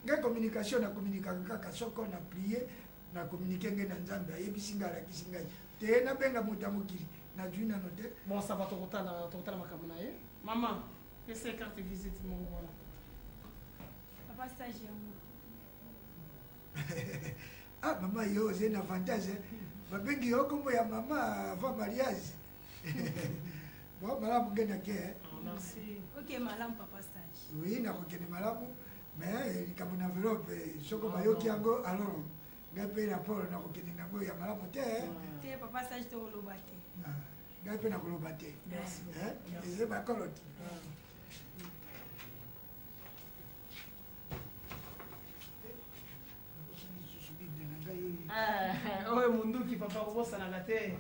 ngai communication nakomunikaka kaka soko na prie na communike ngai na nzambe ayebisi ngai alakisi ngai te nabenga moto ya mokili nazwi nano te. bon saba tokotala makambo na ye. mama pesa carte visite mongo wana. Papa sage yango mama yo oze na avantage babengi yo kombo ya mama avant mariage bon malamu ngai nake merci. ok malamu papa sage. oui nakokende malamu mais likambo na enveloppe soko bayoki yango alors ngai mpe raporo nakokende nango ya malamu te te papa sage te oloba te ngai mpe nakoloba te eze bakolo te. oyo munduki papa kobosanaka te.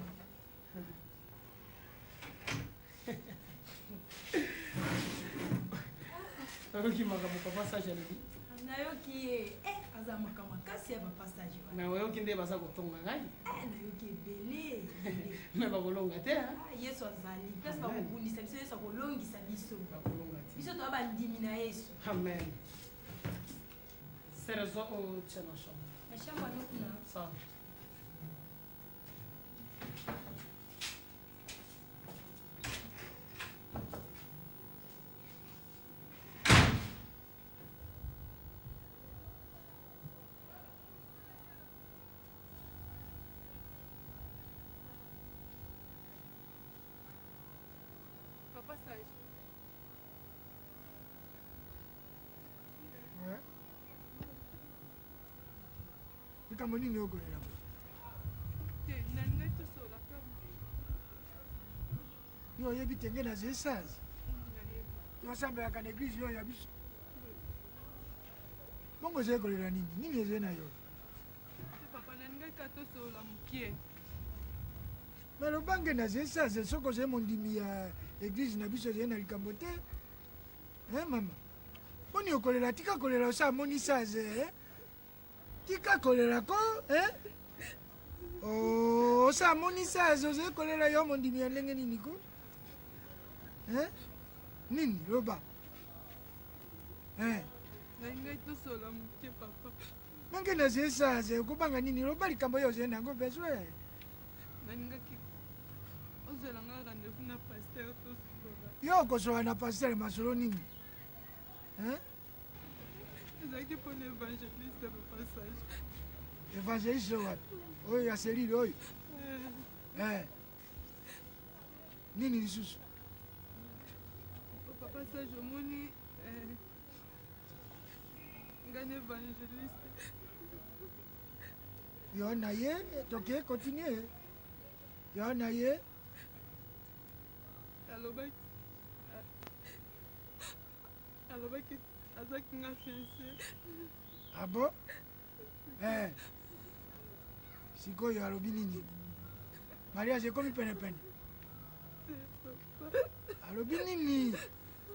oyoki makambo papa sage alobi. nayoki ye aza makambo makasi ya papa sage na oyoki nde baza kotonga ngai. nayoki ebele me bakolonga te. yesu azali place bakobundisa biso yesu akolongisa biso biso toya bandimi na yesu. amen. serezo otia na chambre. na chambre anokuna sawa. Papa sage. likambo nini okolela Te, nanga tosola kama. yo oyebi te ngai nazali sage yo osambelaka na eglize yo ya biso bongo ozali kolela nini ezali na yo. Papa nanga tosola mukie. mais lobange nazali sage soki ozali mondimi ya eglize na biso ozali na likambo te mama Boni okolela tika kolela osa moni saze. Tika kolela ko, Oh, osa moni saze oze kolela yo mondimi ya ndenge nini ko? Nini loba? Ngai tosola moke papa. Mange na ze saze okobanga nini loba likambo yo oze nango bezwe. Nalingaki ozela nga rendez-vous na pasteur tosolola. Yo okosola na pasteur masolo nini? ezalaki mpona évangéliste bapassage. Évangéliste wapi? Oyo ya selile oyo? Nini lisusu? Papassage omoni nga na évangéliste. Yo na ye, toke continue. Yo na ye. alobaki azaki nga fiancé. Ah bon? Sikoyo alobi nini? Mariage ekomi penepene. Alobi nini?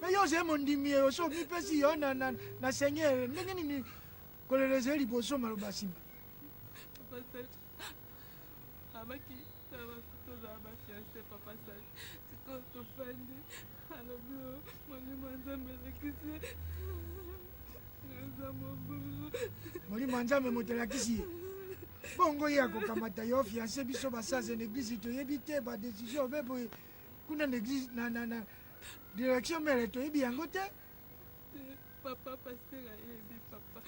Me yo oze mondimi oso mipesi yo na seigneur ndenge nini koleleza liboso maloba simba. abaki tozala bafiancé papa sage sikoyo tofandi alobi molimo ya nzambe elekisi eza mobulu. Molimo ya nzambe moto elakisi ye. Bongo ye akokamata yo fiancé biso basaze na église toyebi te badécision obe boye kuna na église na direction mere toyebi yango te. Papa pasteur ayebi papa.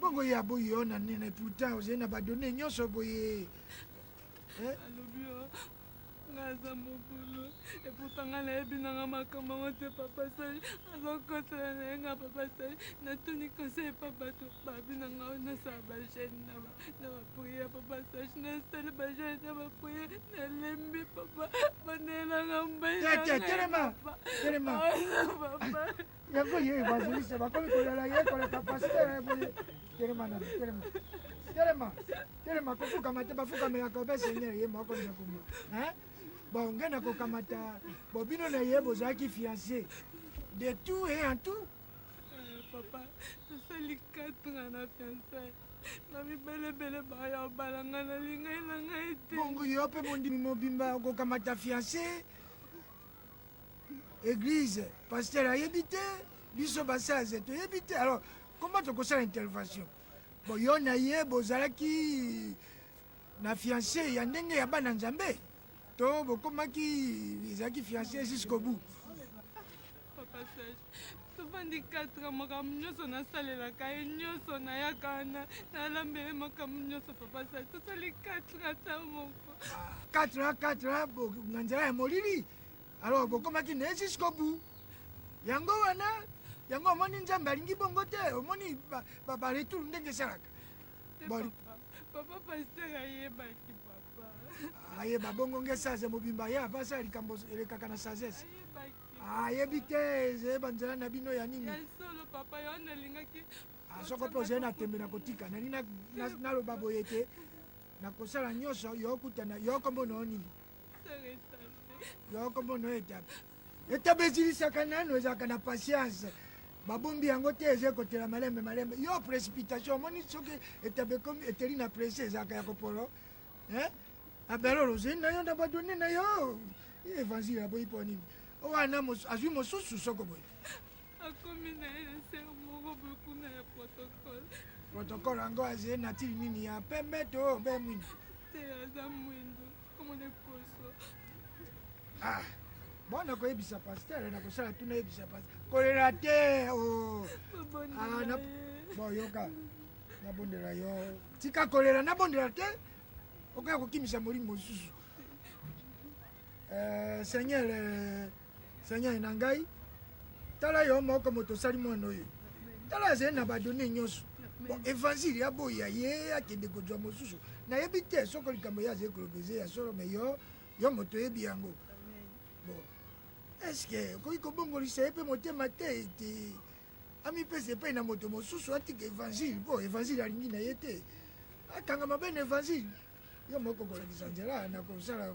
Bongo ye aboyi yo na nene pourtant ozali na badone nyonso boye. alobi nga aza mobulu eputa nga nayebi nanga makambo yango te papa sage azokotela na ye nga papa sage natuni conseil epa bato babi na nga oyo nasala bagene na bapriere papa sage nasali bagene na bapriere nalembi papa banelanga telema yango ye évangéliste bakomi kolela ye koleka pasteur boye telema kofukama te bafukamelaka obe seigneur ye moko ndekuma. Bon ngena kokamata bobino na ye bozalaki fiancé de tout et en tout. Papa tosali 4 ans na fiancé na mibelebele baya obalanga na lingai na ngai te. Bongo yo mpe mondimi mobimba kokamata fiancé église pasteur ayebi te biso basaze toyebi te. Alors comment tokosala intervention? Bon yo na ye bozalaki na fiancé ya ndenge ya bana nzambe to bokomaki ezalaki fiancé jusqu'au bout. Papa sage tofandi 4 ans makambo nyonso nasalelaka ye nyonso nayaka nalambele makambo nyonso papa sage tosali 4 ans ta moko. 4 ans na nzela ya molili. Alors bokomaki na ye jusqu'au bout. Yango wana yango omoni nzambe alingi bongo te omoni baretour ndenge esalaka. Papa pasteur ayebaki papa. Ayeba bongo nge saze mobimba ye avasala likambo elekaka na sagesse. Ayebi te ezeyeba nzela na bino ya nini. Solo papa yo nalingaki. Soko mpe ozali na tembe na kotika nani naloba boye te nakosala nyonso yo okutana yo kombo na yo nini. Yo kombo na yo etabe ezilisaka nano ezalaka na patience. Babombi yango te eze kotela malembe yo précipitation omoni soki etabe komi eteli na presse ezalaka ya kopolo abelolo ozali na yo na badone na yo évangile aboyi mpo nini owana azwi mosusu soko boye akomi na ye na ser moko bokuna ya protocole yango azali na tili nini ya pembe to obe mwindu te aza mwindu komona poso. Bona koyebisa pasteur nakosala tuna yebisa pasteur kolela te boyoka nabondela yo tika kolela nabondela te okoya kokimisa molimo mosusu. Seigneur na ngai tala yo moko moto osali mwana oyo tala azali na badone nyonso. Bon évangile aboya ye akende kozwa mosusu nayebi te soko likambo ye azali kolobeze ya solo me yo moto oyebi yango. Bon eske okoki kobongolisa ye mpe motema te ete amipesa epai na moto mosusu atika évangile mpo évangile alingi na ye te akanga mabe na évangile yo moko kolakisa nzela nakosala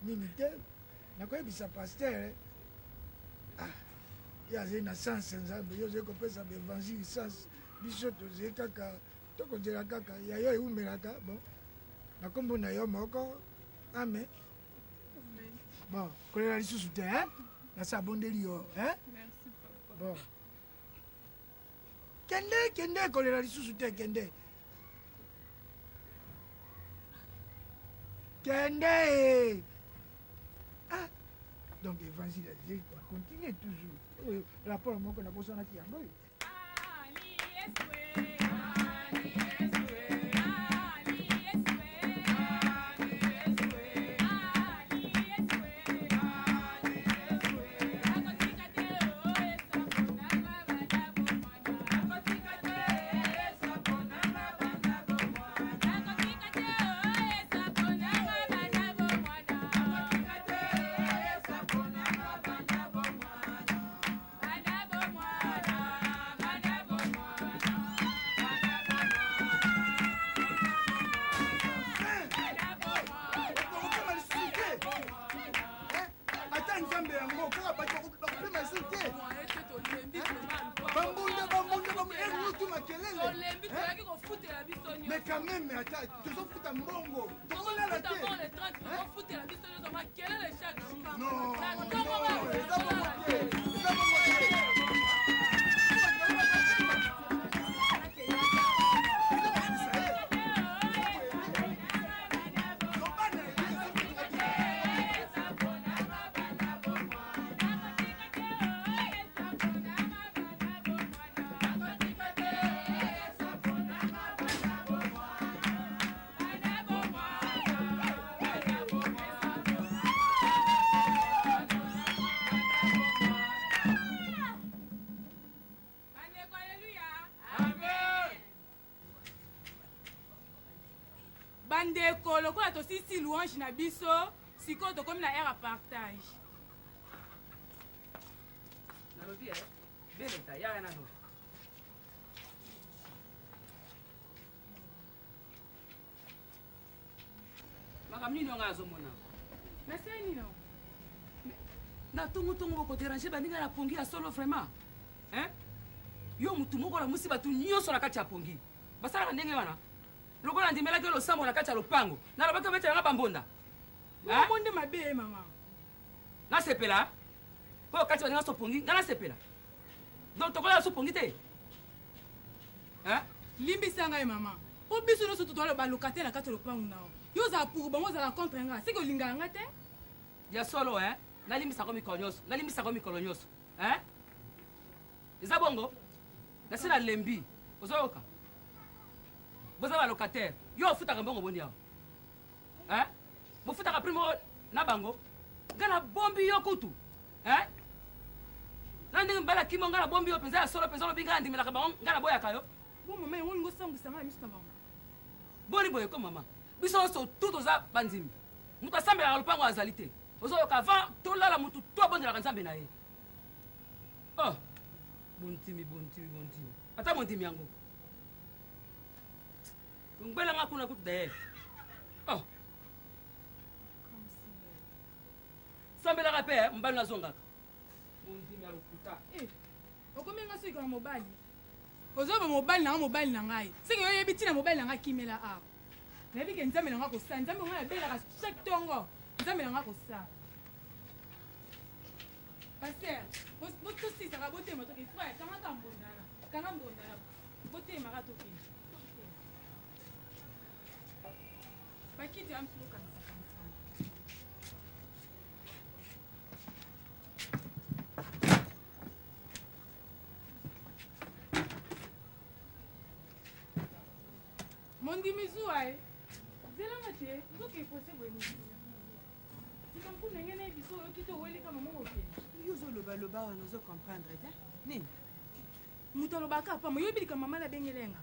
nini te nakoyebisa pasteur ye azali na sanse nzambe yo ozali kopesa baevangile sanse biso tozali kaka tokozela kaka ya yo eumelaka bon na nkombo na yo moko amen bon kolela lisusu te nasa abondeli yo bon kende kolela lisusu te kende donc évangile azali continue toujours rapport moko na bosanaki yango mais quand même, attends, tu as foutu un bongo. Tu as la tête. Non, bandeko lokola tosisi louange na biso sikoyo tokomi na aire ya partage nalobi beleta yaya nano makambo nini onga azomona nasei nino na tongotongo bokoderange baninga na pongi ya solo vraiment yo mutu moko na musi bato nyonso na kati ya pongi basalaka ndenge wana lokola ndimelaki losambo na kati ya lopango nalobaki obetelanga bambonda monde mabe mama nasepela po kati baninga so pongi nga nasepela donc tokolela so pongi te limbisa ngai mama po biso nyonso totwala balokate na kati ya lopango nao yo ozala pour bango ozala contre nga seke olingaka nga te ya solo nalimbisako mikolo nyonso nalimbisako mikolo nyonso eza bongo nasi na lembi ozoyoka boza balocataire yo ofutaka mbongo boni awa bofutaka primo na bango nga na bombi yo kutu na ndenge mbala kimo nga na bombi yo mpenza ya solo mpenza olobi nga na ndimelaka bango nga na boyaka yo bo mama yango olingo osambwisanga na miso na bango boni boye ko mama biso nyonso tu toza bandimi moto asambelaka lopango azali te ozoyoka avant tolala motu to abondelaka nzambe na ye bontimi ata mondimi yango ngbelanga kuna kutu daye sambelaka mpe mbali nazongaka mondimi ya lokuta okomi nga soki kaka mobali ozoba mobali nanga mobali na ngai seke oyebi ntina mobali na ngai kimela awa nayebi ke nzambe na nga kosala nzambe ngai abelaka chaque ntongo nzambe na nga kosala paster botosisaka botema toke frère kangaka mbondana kanga mbondana botemaka toke bakiti ya msuku kanisaka mondimi zuwa zelanga te nzoka epose boye likambo ndenge na biso oyoki te owelika mama okende yo ozolobaloba wana ozokomprendre te nini moto alobaka pamba oyebi likambo mama nabengelenga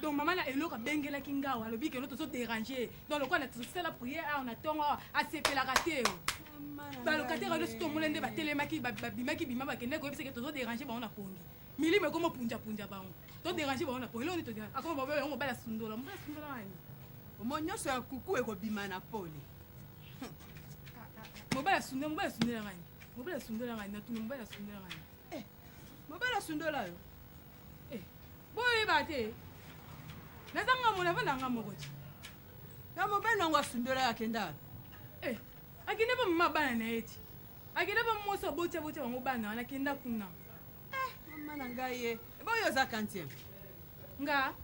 donc mama na eloko abengelaki ngawa alobi keno tozoderange donc lokola tosala priere awa na ntongo awa asepelaka te balokatera nyonso tomona nde batelemaki babimaki bima bakende koyebiseke tozoderange bango na pongi milimo ekoma punjapunja bango toderange bango na pongi eloko nini akoma babe yango mobala sundola wani omo nyonso ya kuku ekobima na pole mobala sundela ngani mobala sundola ngai natuna mobala sundola ngai mobala sundola yo boyeba te nazanga mona vandanga moko ti ya mobali nango asundola akenda akende pa mama bana na ye ti akende pa moso abotiabotya bango bana wana akenda kuna mama na ngai ye eba oyo oza kantième nga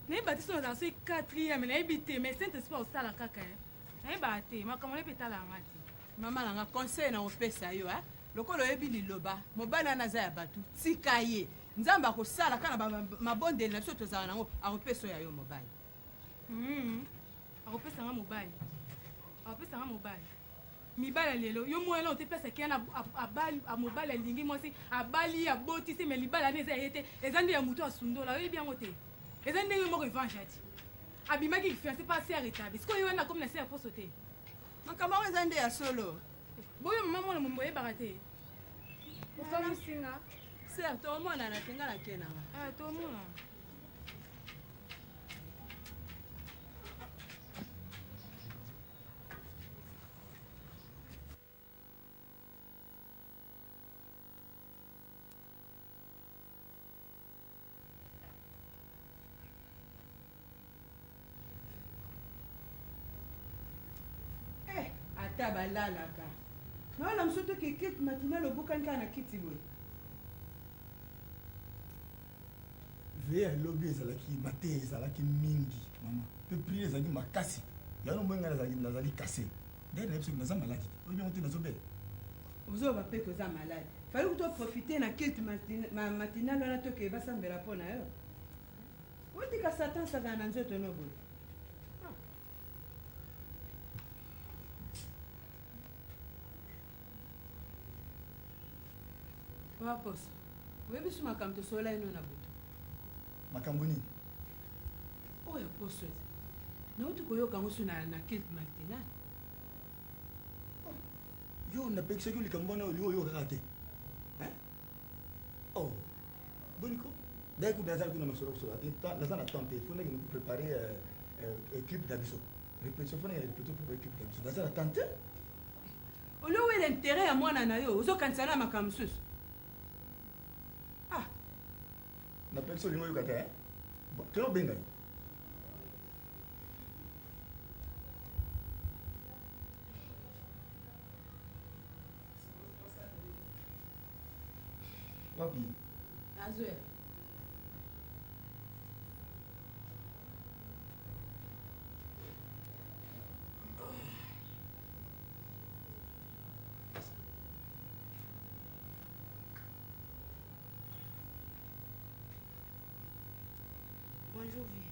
nayeba te so nazala so 4e nayebi te mais saint esprit osala kaka nayeba te makambo nayebi etalanga te mama na nga conseil na kopesa yo lokola oyebi liloba mobali wana aza ya bato tika ye nzambe akosala kaka na mabondeli na biso tozala nango akopesa oyo ya yo mobali akopesanga mobali mibali lelo yo mwana otepesa kiana mobali alingi mwasi abali abotisi me libali ane eza ye te eza nde ya moto asundola oyebi yango te eza ndenge moko revanche ati abimaki fiance pa se aretabi sikoyo wana komi na se ya poso te makambo yango eza nde ya solo boyo mama mwana mombo oyebaka te okamusinga ser tomonana te nga na ke nanga tomona ata balalaka naola mosu to kekete matinal obokani kaka na kiti boye veye ya lobi ezalaki mateya ezalaki mingi mama mpe priere ezalaki makasi yango mboye ngai nazali kase nde nayebi soki naza maladi oyebi yango te nazobela ozoba mpe koza maladi fali kuto profite na kilte matinal wana toke basambela mpo na yo otika satan sakana na nzoto no boye waposo oyebi so makambo tosola ino na butu makambo nini oyo poso ete nauti koyoka yango so na kilte matinal yo napekisaki yo likambo wana olingi oyoka kaka te boniko dai kuta nazali kuna masolo kosola te naza na temps te fo ndenge préparer clip na biso répétition fo ndenge répétition pour clip na biso naza na temps te olio wele intérêt ya mwana na yo ozokanisa na makambo mosusu napekisa olingi oyoka te kena obenga ye wapi azoya Bonjour, vie.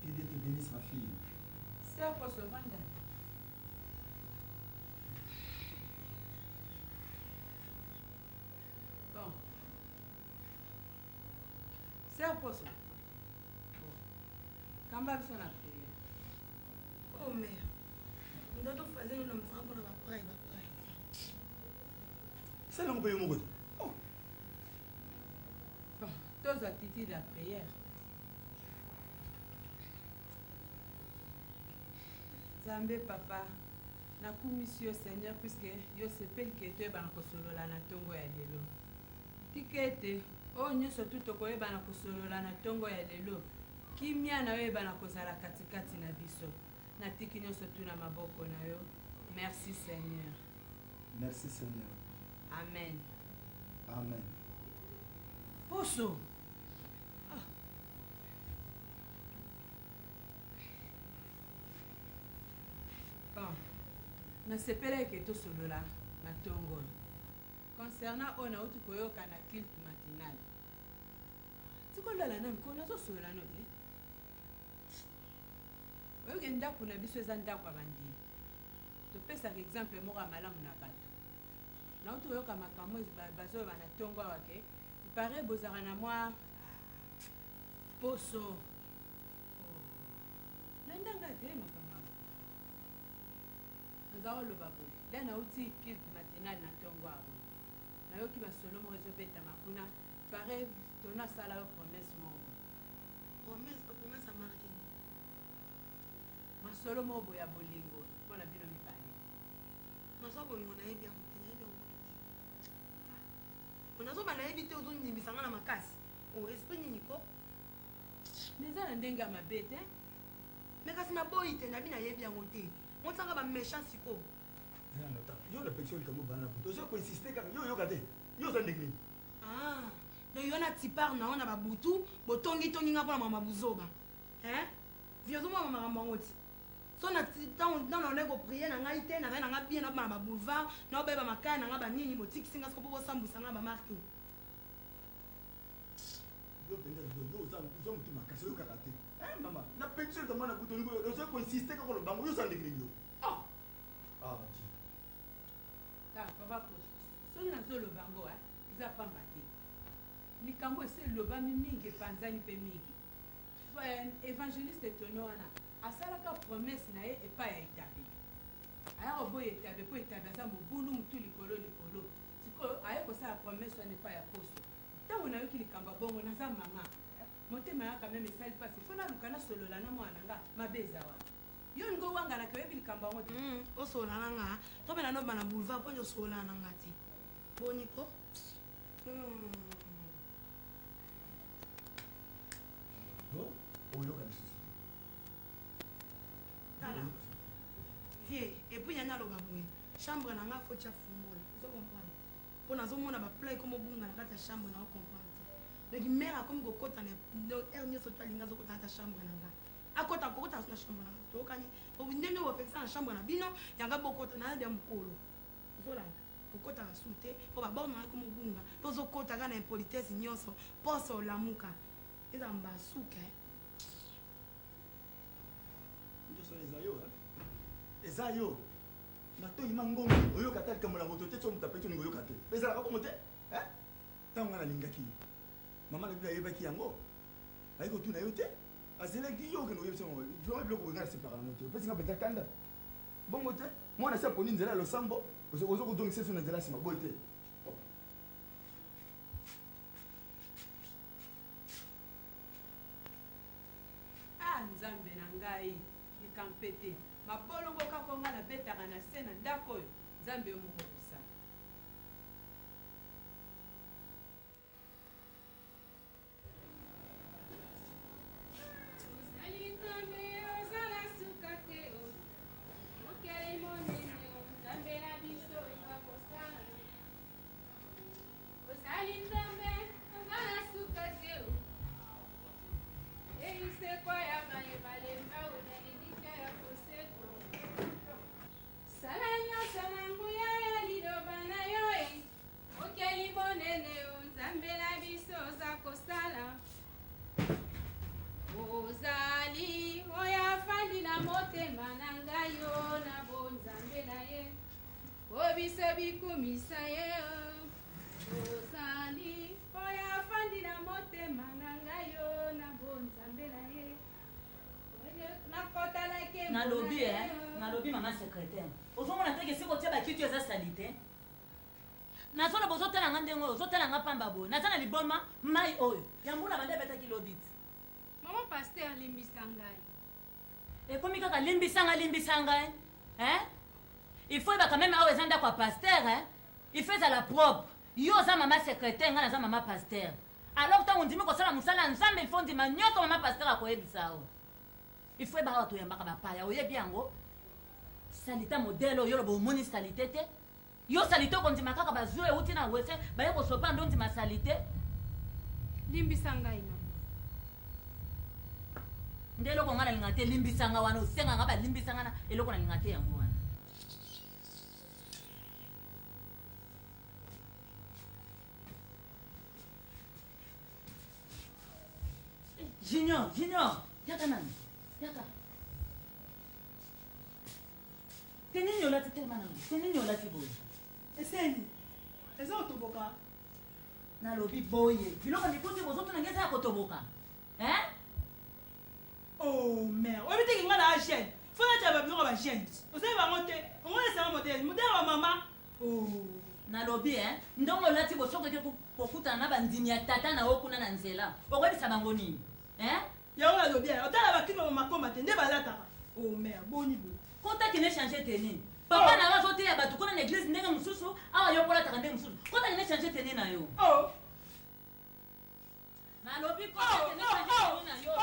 Que Dieu te bénisse, ma fille. C'est à quoi ce mandat? Bon. C'est à quoi ça? Quand va son prière? Oh mère, nous devons faire une femme pour la prière. C'est l'homme payé mon côté. Bon, tous attitudes à prière. Zambe papa nakumisi yo Seigneur puisque yo sepeli ke toyebana kosolola na ntongo ya lelo tika ete oyo nyonso tu tokoyebana kosolola na ntongo ya lelo kimia na yo oyebana kozala katikati na biso natiki nyonso tu na maboko na yo merci Seigneur. Merci Seigneur. Amen. Amen. Poso. Bon, nasepela eke tosolola na ntongo oyo concernant oyo nauti koyoka na kilte matinale tikolala nani ko nazosolola no te oyoki ndako na biso eza ndako ya bandimi topesaka exemple moko ya malamu na bato nauti koyoka makambo bazoyoba na ntongo awa ke ipare bozala na mwa poso nandanga te makambo naza oloba boye nde nauti kilte matinale na ntongo awo nayoki basolo moko ezobetama kuna pare tonasala yo promese moko promese amarki masolo moko boye ya bolingo mpona bino mibale nazwa bolingo nayebi yango te nayebi yango te nazoba nayebi te ozonyimbisanga na makasi o esprit nini ko mais eza na ndenge ya mabe te me kasi naboyi te nabi nayebi yango te motanga baméchant siko yo na pection likambo bana butu oza koinsiste kaka yo yoka te yo oza ndenge nini donc yo na tipare na yo na babutu botongitongi nga mpona mama buzoba vi ozomona makambo yango ti so ntango naone koprie na ngai te nazali na nga bien naobana baboulevard naobeba makaya na nga banini botikisi nga siko mpo bosambwisa nga bamarke yo mpenza yo oza motu makasi oyokaka te mama na pection likambo na butu oza koinsiste kaka lobango yo oza ndenge nini yo papa koso soki nazoloba yango eza pamba te likambo esi elobami mingi epanzani mpe mingi évangéliste etono wana asalaka promese na ye epai ya etabe aya koboya etabe mpo etabe aza mobulu mutu likolo sikoyo aye kosala promese wana epai ya poso ntango nayoki likambo ya bongo naza mama motema yaka meme esali mpasi mpo naluka nasolola na mwana nga mabe eza wana yo ngo wanganaka oyebi likambo yango te osola na nga to mpe nanoba na boulevard mpo osola na nga te boniko oyoka lisusu tala vie epuis nyanya aloba boye chambre na nga foti afungola ozokomprendre mpo nazomona baplai komobunga na kati ya chambre na ocomprendre te donc mare akomi kokota aire nyonso to alingi azokota na kati ya chambre na nga akota kokota na chambre na nga tokani ndenge bopekisa na chambre na bino yanga bokota na ya mokolo ozolanda kokotaka su te mpo baborna na komobunga mpo ozokota kaka na impolitesse nyonso mposo olamuka eza mbasuka nyonso eza yo natoyima ngongo oyoka te likambo na moto te so moto apeti oningo oyoka te mpe ezalaka bongo te ntango nga nalingaki mama na bino ayebaki yango ayi kotuna yo te azelaki yo okende oyebisa yango vraimen biloko nga nasepaka yango te opesinga mpenza kanda bongo te mwana si aponi nzela ya losambo ozokodongisa so na nzela nsima boye te nzambe na ngai likampe te mabolongo kako nga nabetaka na se na ndako oyo nzambe yo moko kosala ozali oyo afandi na motema na ngai yo na bonzambe na ye o biso bikumisa ye ozali oyo afandi na motema na ngai yo na bonzambe na ye nakotalaki nalobi mama secrétaire ozomona teke siko tia bakiti eza sali te nazoloba ozotelanga ndenge oyo ozotelanga pamba boye naza na liboma mai oyo yambula bande betaki lobiti mama paster limbisa ngai ekomi kaka limbisa ngai il faut ebaka meme awa eza ndako ya paster il faut ezala propre yo oza mama secrétaire ngai naza mama paster alors ntango ndimi kosala mosala ya nzambe il faut ndima nyonso mama paster akoyebisa awa il faut ebaka bato oyambaka bapaya oyebi yango salite modele oyo loba omoni salite te yo salite okondima kaka bazwi euti na wese baye kosopa ndo ndima salite limbisa ngai mama nde eloko nga nalinga te limbisanga wana osenganga balimbisanga na eloko nalinga te yango wana junior yaka nani yaka tenini olati telema nango tenini olati boye eseni eza kotoboka nalobi boye biloko mikuti bozotonanga eza ya kotoboka oh mère oyebi teke nga na agene fo natia babiloko ya bagene osali bango te ongonesanga modele wa mama nalobi ndongo olati bosokoki kokutana na bandimi ya tata na yo kuna na nzela okoyebisa bango nini yango nalobi otala bakino makomba te nde balataka oh mère boni boye kotaki ne change tenini papa na nga zoteya bato kona na église ndenge mosusu awa yo kolataka ndenge mosusu kota nene change tene na yo nalobi kota nene change tene na yo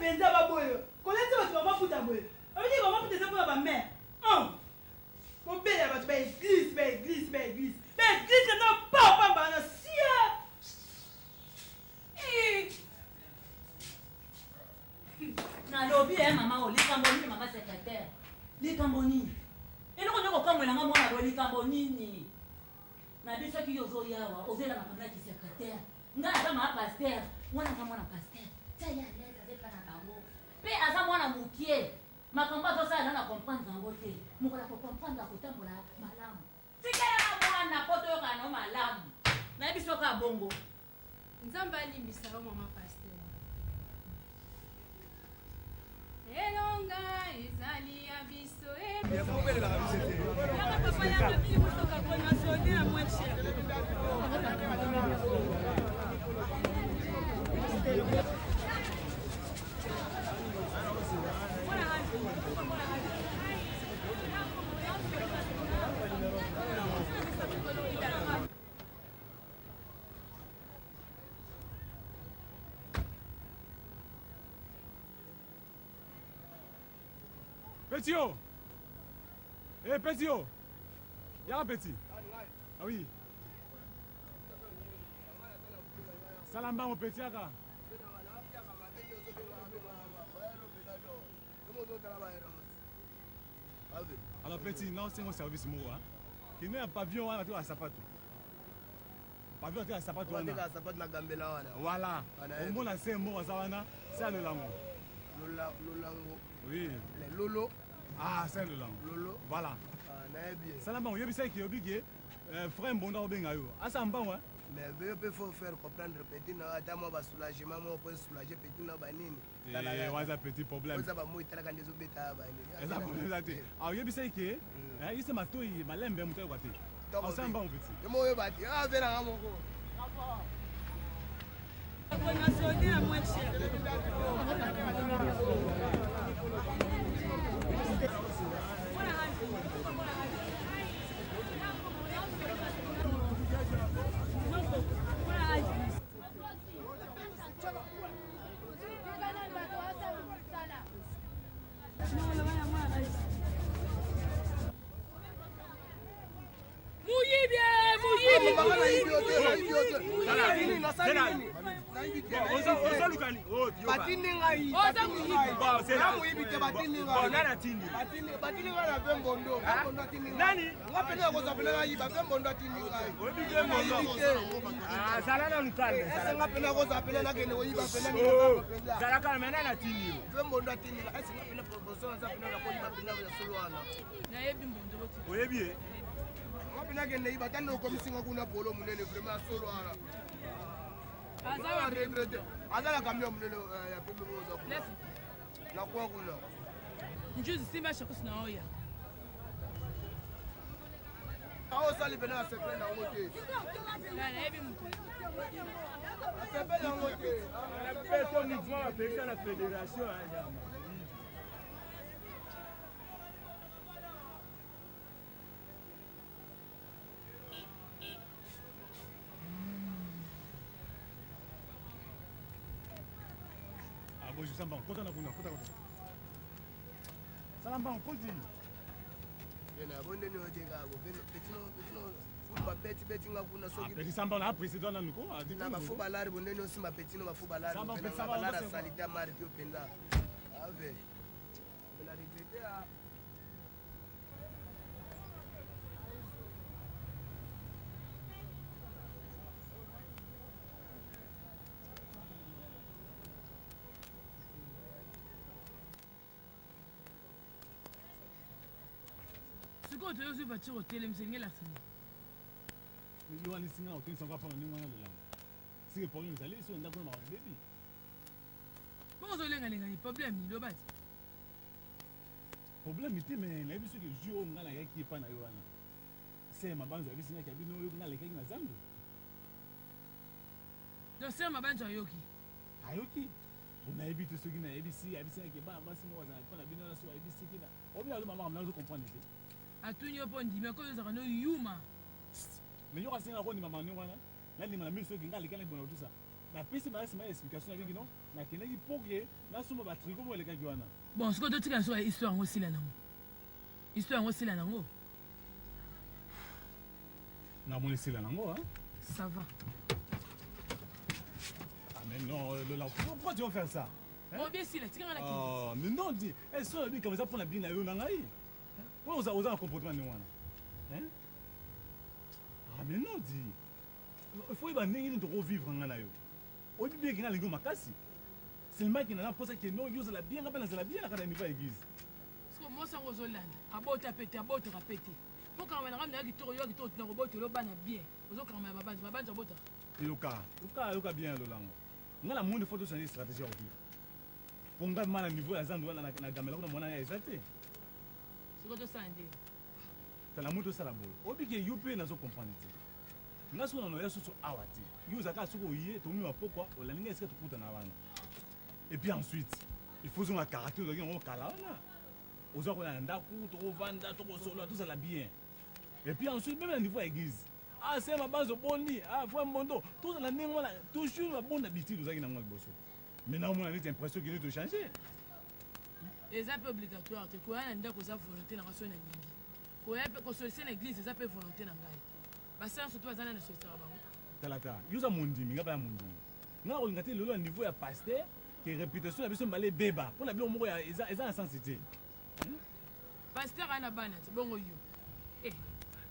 penza baboyo kolete bato bamaputa boye abiki bamaputa eza mpona bamere kobela bato baeglise eza papamba na sia nalobi mama o likambo nini mama secrétaire likambo nini eloko nde kokamwelanga mwana boye likambo nini na biso soki ozoyawa ozoyela makambo ya kisecrétaire ngai aza maa paster mwana aza mwana paster taya lese azeka na bango mpe aza mwana mokie makambo azosala na comprendre yango te mokola kokomprendre akotambola malamu tikelaka mwana po toyokana no malamu nayebi soki abongo nzambe alimbisa yo mama paster elonga ezali ya biso Petit oh! Eh, petit oh! Y'a un petit? Ah oui. Salamba mon petit aka. Alors petit, non c'est mon service moi hein. Qui n'est un pavillon à la sapato. Pavillon à la sapato. Voilà. Au moins la c'est mot à Zawana, c'est le lango. Oui. Les lolo. Ah, c'est le langue. Lolo. Voilà. Ah, n'est bien. Ça là, bon, il y a qui obligé. Frère bon dans bien ayo. Ah, ça me va, mais il faut faire comprendre petit na ata moi ba soulagement moi pour soulager petit na banini. Eh, ouais, ça petit problème. Ça va moi itala quand des obeta banini. Ça problème ça té. Ah, il y a qui il se mato il malembe muto kwate. Ah, ça me va mon petit. Moi yo bati. Ah, vera ngamoko. Ngapena iba tando komisinga kuna polo munene vraiment solo ara. Azala regrette. Azala kamyo munene ya pembe moza. Na kwa kuna. Njuzi simba shakusi na oya. Awo sali bena secret na ngote. Na ebi mtu. Secret na ngote. Peto niveau avec la fédération à bonjour Samba, content d'abonner, content. Salamba, on continue. Yena bonne ni odega go petino fuba beti ngakuna soki. Petit Samba na président na nuko. Na bafuba lari bonne ni osima petino bafuba lari. Samba petit Samba lara salita mari pio penza. Ave. La regretter a sikoyo toyozwi voiture otelemisa lingi elasani yo wana esinga otenisa ngo apana ndenge wana lolamo sike problème ezali so ndako na mawa bebi mpo ozolengalengani problème liloba ti problème te me nayebi soki jour oyo nga nayaki epa na yo wana se mabanzo yabisingaki ya bino oyo nga lekaki na zando donc ser mabanzo ayoki ayoki nayebi te soki nayebisi yabisingaki bana basi moko bazala mpo na bino wana so ayebisiki na obina alo mama mna ozokomprendre te atuni yo mpo ndimi akoyo ozaka no yuma me yo kasenga kondima mani wana nandima na mini soki nga lekaki bona tout ça napesi mayasi ma explication na bingi no nakendaki poke nasomba batriko mo elekaki wana bon sikoyo totikala so histoire yango osila nango histoire yango osila nango namoni esila nango ça va. Ah mais non Lola, pourquoi tu vas faire ça bon bien sûr tika ngana ki oh mais non dis est-ce que bi comme ça pour la bien na yo na ngai pour oza un comportement ni wana hein ah mais non dis il faut ba ndenge ni to vivre ngana yo obi bien ngana lingo makasi c'est le mec qui n'a pas ça qui non yo la bien ngapela za la bien kana ni va église siko mosa ngozolanda abota pete abota rapete po kama na ngamna kitoko yo kitoko na robota lo bana bien ozokama mabanza abota yoka bien lolango nga na monde faut changer stratégie ya vivre pour nga mana niveau ya zando wana na gamela kuna mwana ya ezate siko to sande tala moto sala bolo obike yo pe nazo comprendre te nga siko na ya susu awati yo zaka suko yé to mi mapokwa olalinga eske to kuta na wana et puis ensuite il faut un caractère de on kala wana ozo ko na ndaku to vanda to ko solo tout ça la bien et puis ensuite même à niveau ya église ah c'est ma base boni ah frère mondo tout la ndenge wana toujours la bonne habitude ozaki na ngwa liboso maintenant on a l'impression qu'il faut changer eza pe obligatoire te koya na ndako za volonté na ngaso na lingi koya pe kosolise na église eza pe volonté na ngai basala surtout bazana na solitaire bango talata yuza mundimi ngapa ya mundimi nga kolinga te lelo na niveau ya pasteur ke réputation na biso mbale beba pour la bilo moko ya eza na sensité pasteur ana bana te bongo yo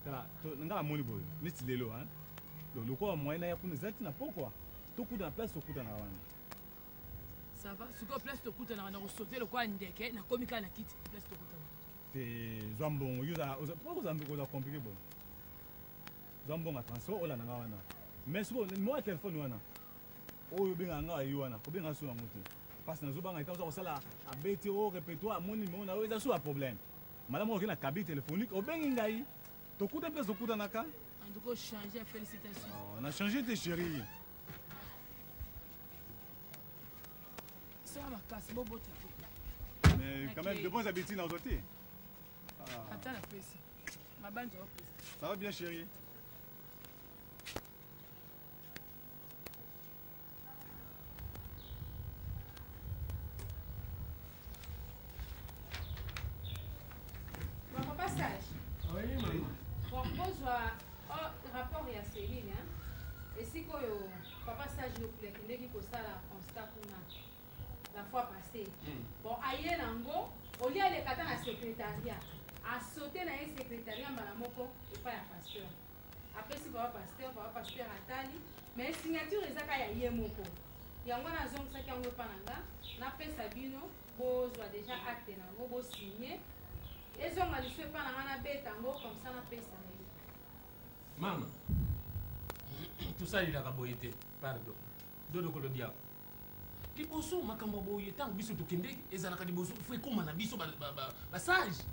tala nga la moni boyo neti lelo lokola moyen na ya kuna ezalaki na pokwa tokuta na place tokuta na wana ça va sikoyo place tokuta na kosaute lokola ndeke nakomi kaka na kiti place tokuta te zwa mbongo po koza compliqué boyo zwa mbongo ya transport olanda nga wana mais sikoyo numéro ya telefone wana oyo obengaka nga ayi wana kobenga so yango te parce nazobanga ita oza kosala abeti o répertoire amoni numéro na oyo eza so ya problème malamu oke na cabine téléphonique obengi ngai tokuta place tokutanaka en tout cas changer félicitations on a changé tes chéris ça ma casse bobota mais quand même de bonnes habitudes dans côté attends la pesi ma bande au pesi ça va bien chérie papa sage oui maman bon kozwa rapport ya Céline esika oyo papa sage yokendeki kosala constat kuna la fois passée bon aye nango olie aleka ata na secrétariat asaute na ye secrétariat mbala moko epai ya pasteur apesi papa pasteur atali mais signature ezaka ya ye moko yango nazongisaki yango epa na nga napesa bino bozwa déjà acte nango bosigne ezonga liso epa na nga nabeta yango comme ça napesa na ye mama tosalelaka boye te pardon dodokolo diako liboso makambo ya boye ntango biso tokende ezalaka liboso fo ekóma na biso basage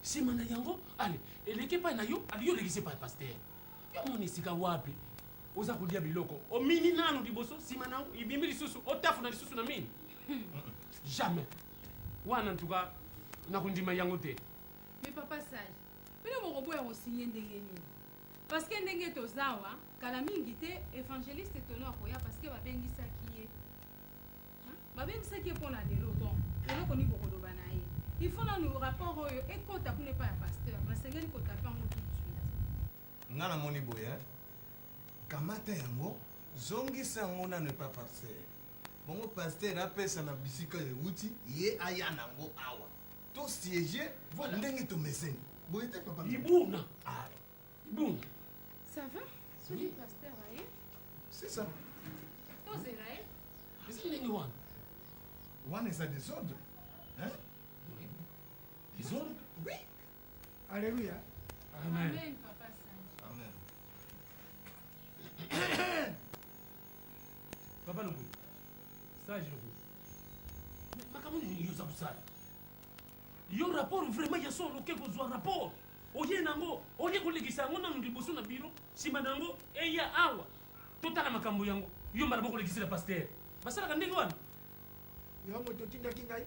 nsima na yango ale eleki epai na yo ali yo olekisi epai paster yo mona esika wapi oza kolia biloko omini nano liboso nsima na ibimbi lisusu otafuna lisusu na mini jamais wana ntuka nakondima yango te mais papa sage bino mokoboya kosinye ndenge nini parce que ndenge tozawa kala mingi te évangéliste tono akoya parce que babengisaki ye babengisaki ye mpo na lelo bon eloko nini bokoloba na ye il faut nanu rapport oyo ekota kuna epai ya pasteur nasengeli kotape yango tout de suite nga namoni boye kamata yango zongisa yango nano epa pasteur bongo pasteur apesa na bisika euti ye aya nango awa to siége ndenge tomeseni boye te papa ibuna ibuna ça va soki pasteur aye c'est ça tozela ye esi ndenge wana wana eza désordre hein désordre oui Alléluia. Amen. Amen, papa sage. Amen. Papa Lobo, sage Lobo. Makambo ni yoza busala. Yo rapport vraiment ya solo ke kozwa rapport. Oye nango, oye kolekisa ngo na liboso na biro, sima nango eya awa. Totala makambo yango. Yo mbala boko lekisa pasteur. Basala kandenge wana. Yo moto tinda kingai.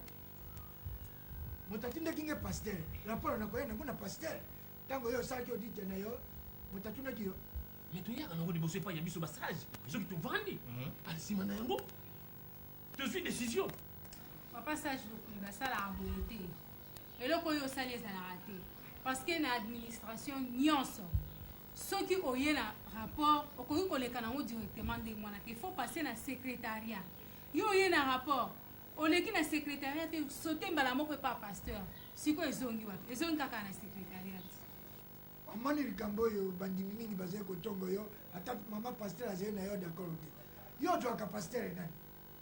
Moto tinda kingai pasteur. Rapport na koyena ngona pasteur. Tango yo saki odite na yo. Moto tuna kiyo. Mais tu yaka nango liboso epa ya biso basage. Soki tovandi. Alisima na yango. Tu suis décision. Papa sage lokuli basala ya boye te eloko oyo osali ezalaka te parce que na administration nyonso soki oye na rapport okoki koleka nango directement ndenge wana te faut passer na secrétariat yo oye na rapport oleki na secrétariat te sote mbala moko epa pasteur sikoyo ezongi wapi ezongi kaka na secrétariat amoni likambo oyo bandimi mingi bazali kotongo yo ata mama pasteur azali na yo d'accord te yo ozwaka pasteur nani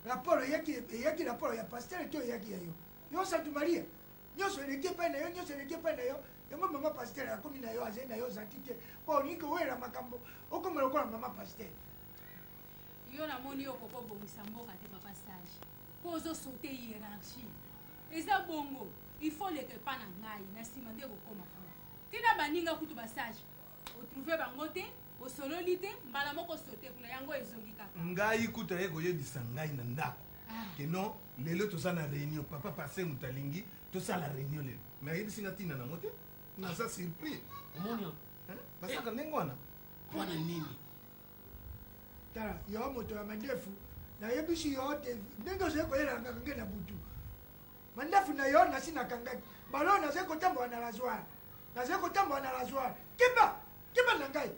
rapport eyaki rapport ya pasteur to eyaki ya yo yo santu maria nyonso eleki epai na yo nyonso eleki epai na yo yango mama pasteur akomi na yo azali na yo zanti te mpo olingi owela makambo okomi lokola mama pasteur yo namoni yo kokobongisa mboka te papa sage mpo ozosaute hiérarchie eza bongo il faut leka epa na ngai na nsima nde kokóma kuna tina baninga kutu basage otrouve bango te osololi te mbala moko sote kuna yango ezongi kaka ngai kuta ye koyebisa ngai na ndako keno lelo tosala na réunion papa pase moto alingi tosala réunion lelo mais ayebisi nga ntina nango te naza surpris omoni basaka ndenge wana mpona nini tala yo moto ya mandefu nayebisi yo te ndenge ozali koyelanga kange na butu mandefu na yo nasi nakangaki balo nazali kotambola na rasoir nazali kotambola na rasoir keba na ngai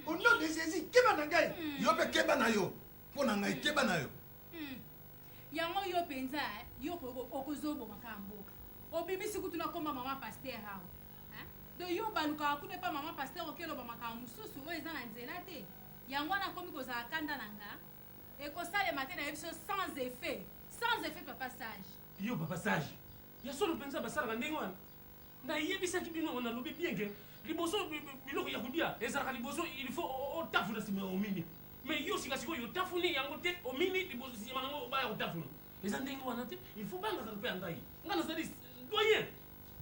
au nom de Jésus keba na ngai yo mpe keba na yo mpo na ngai keba na yo yango yo mpenza yo okozobomaka ya mboka obimisi kutu nakoma mama paster awa do yo balukaka kuna epa mama paster okeloba makambo mosusu oyo eza na nzela te yango wana akomi kozala kanda na nga ekosalema te na ye biso sans effet papa sage yo papa sage ya solo mpenza basalaka ndenge wana nayebisaki bino nalobi bienge liboso biloko ya kolia ezalaka liboso il faut otafuna nsima ya omini mais yo sikasikoyo otafuni yango te omini liboso nsima nango obaya kotafuna eza ndenge wana te il faut bangaka mpe ya ngai nga nazali doyen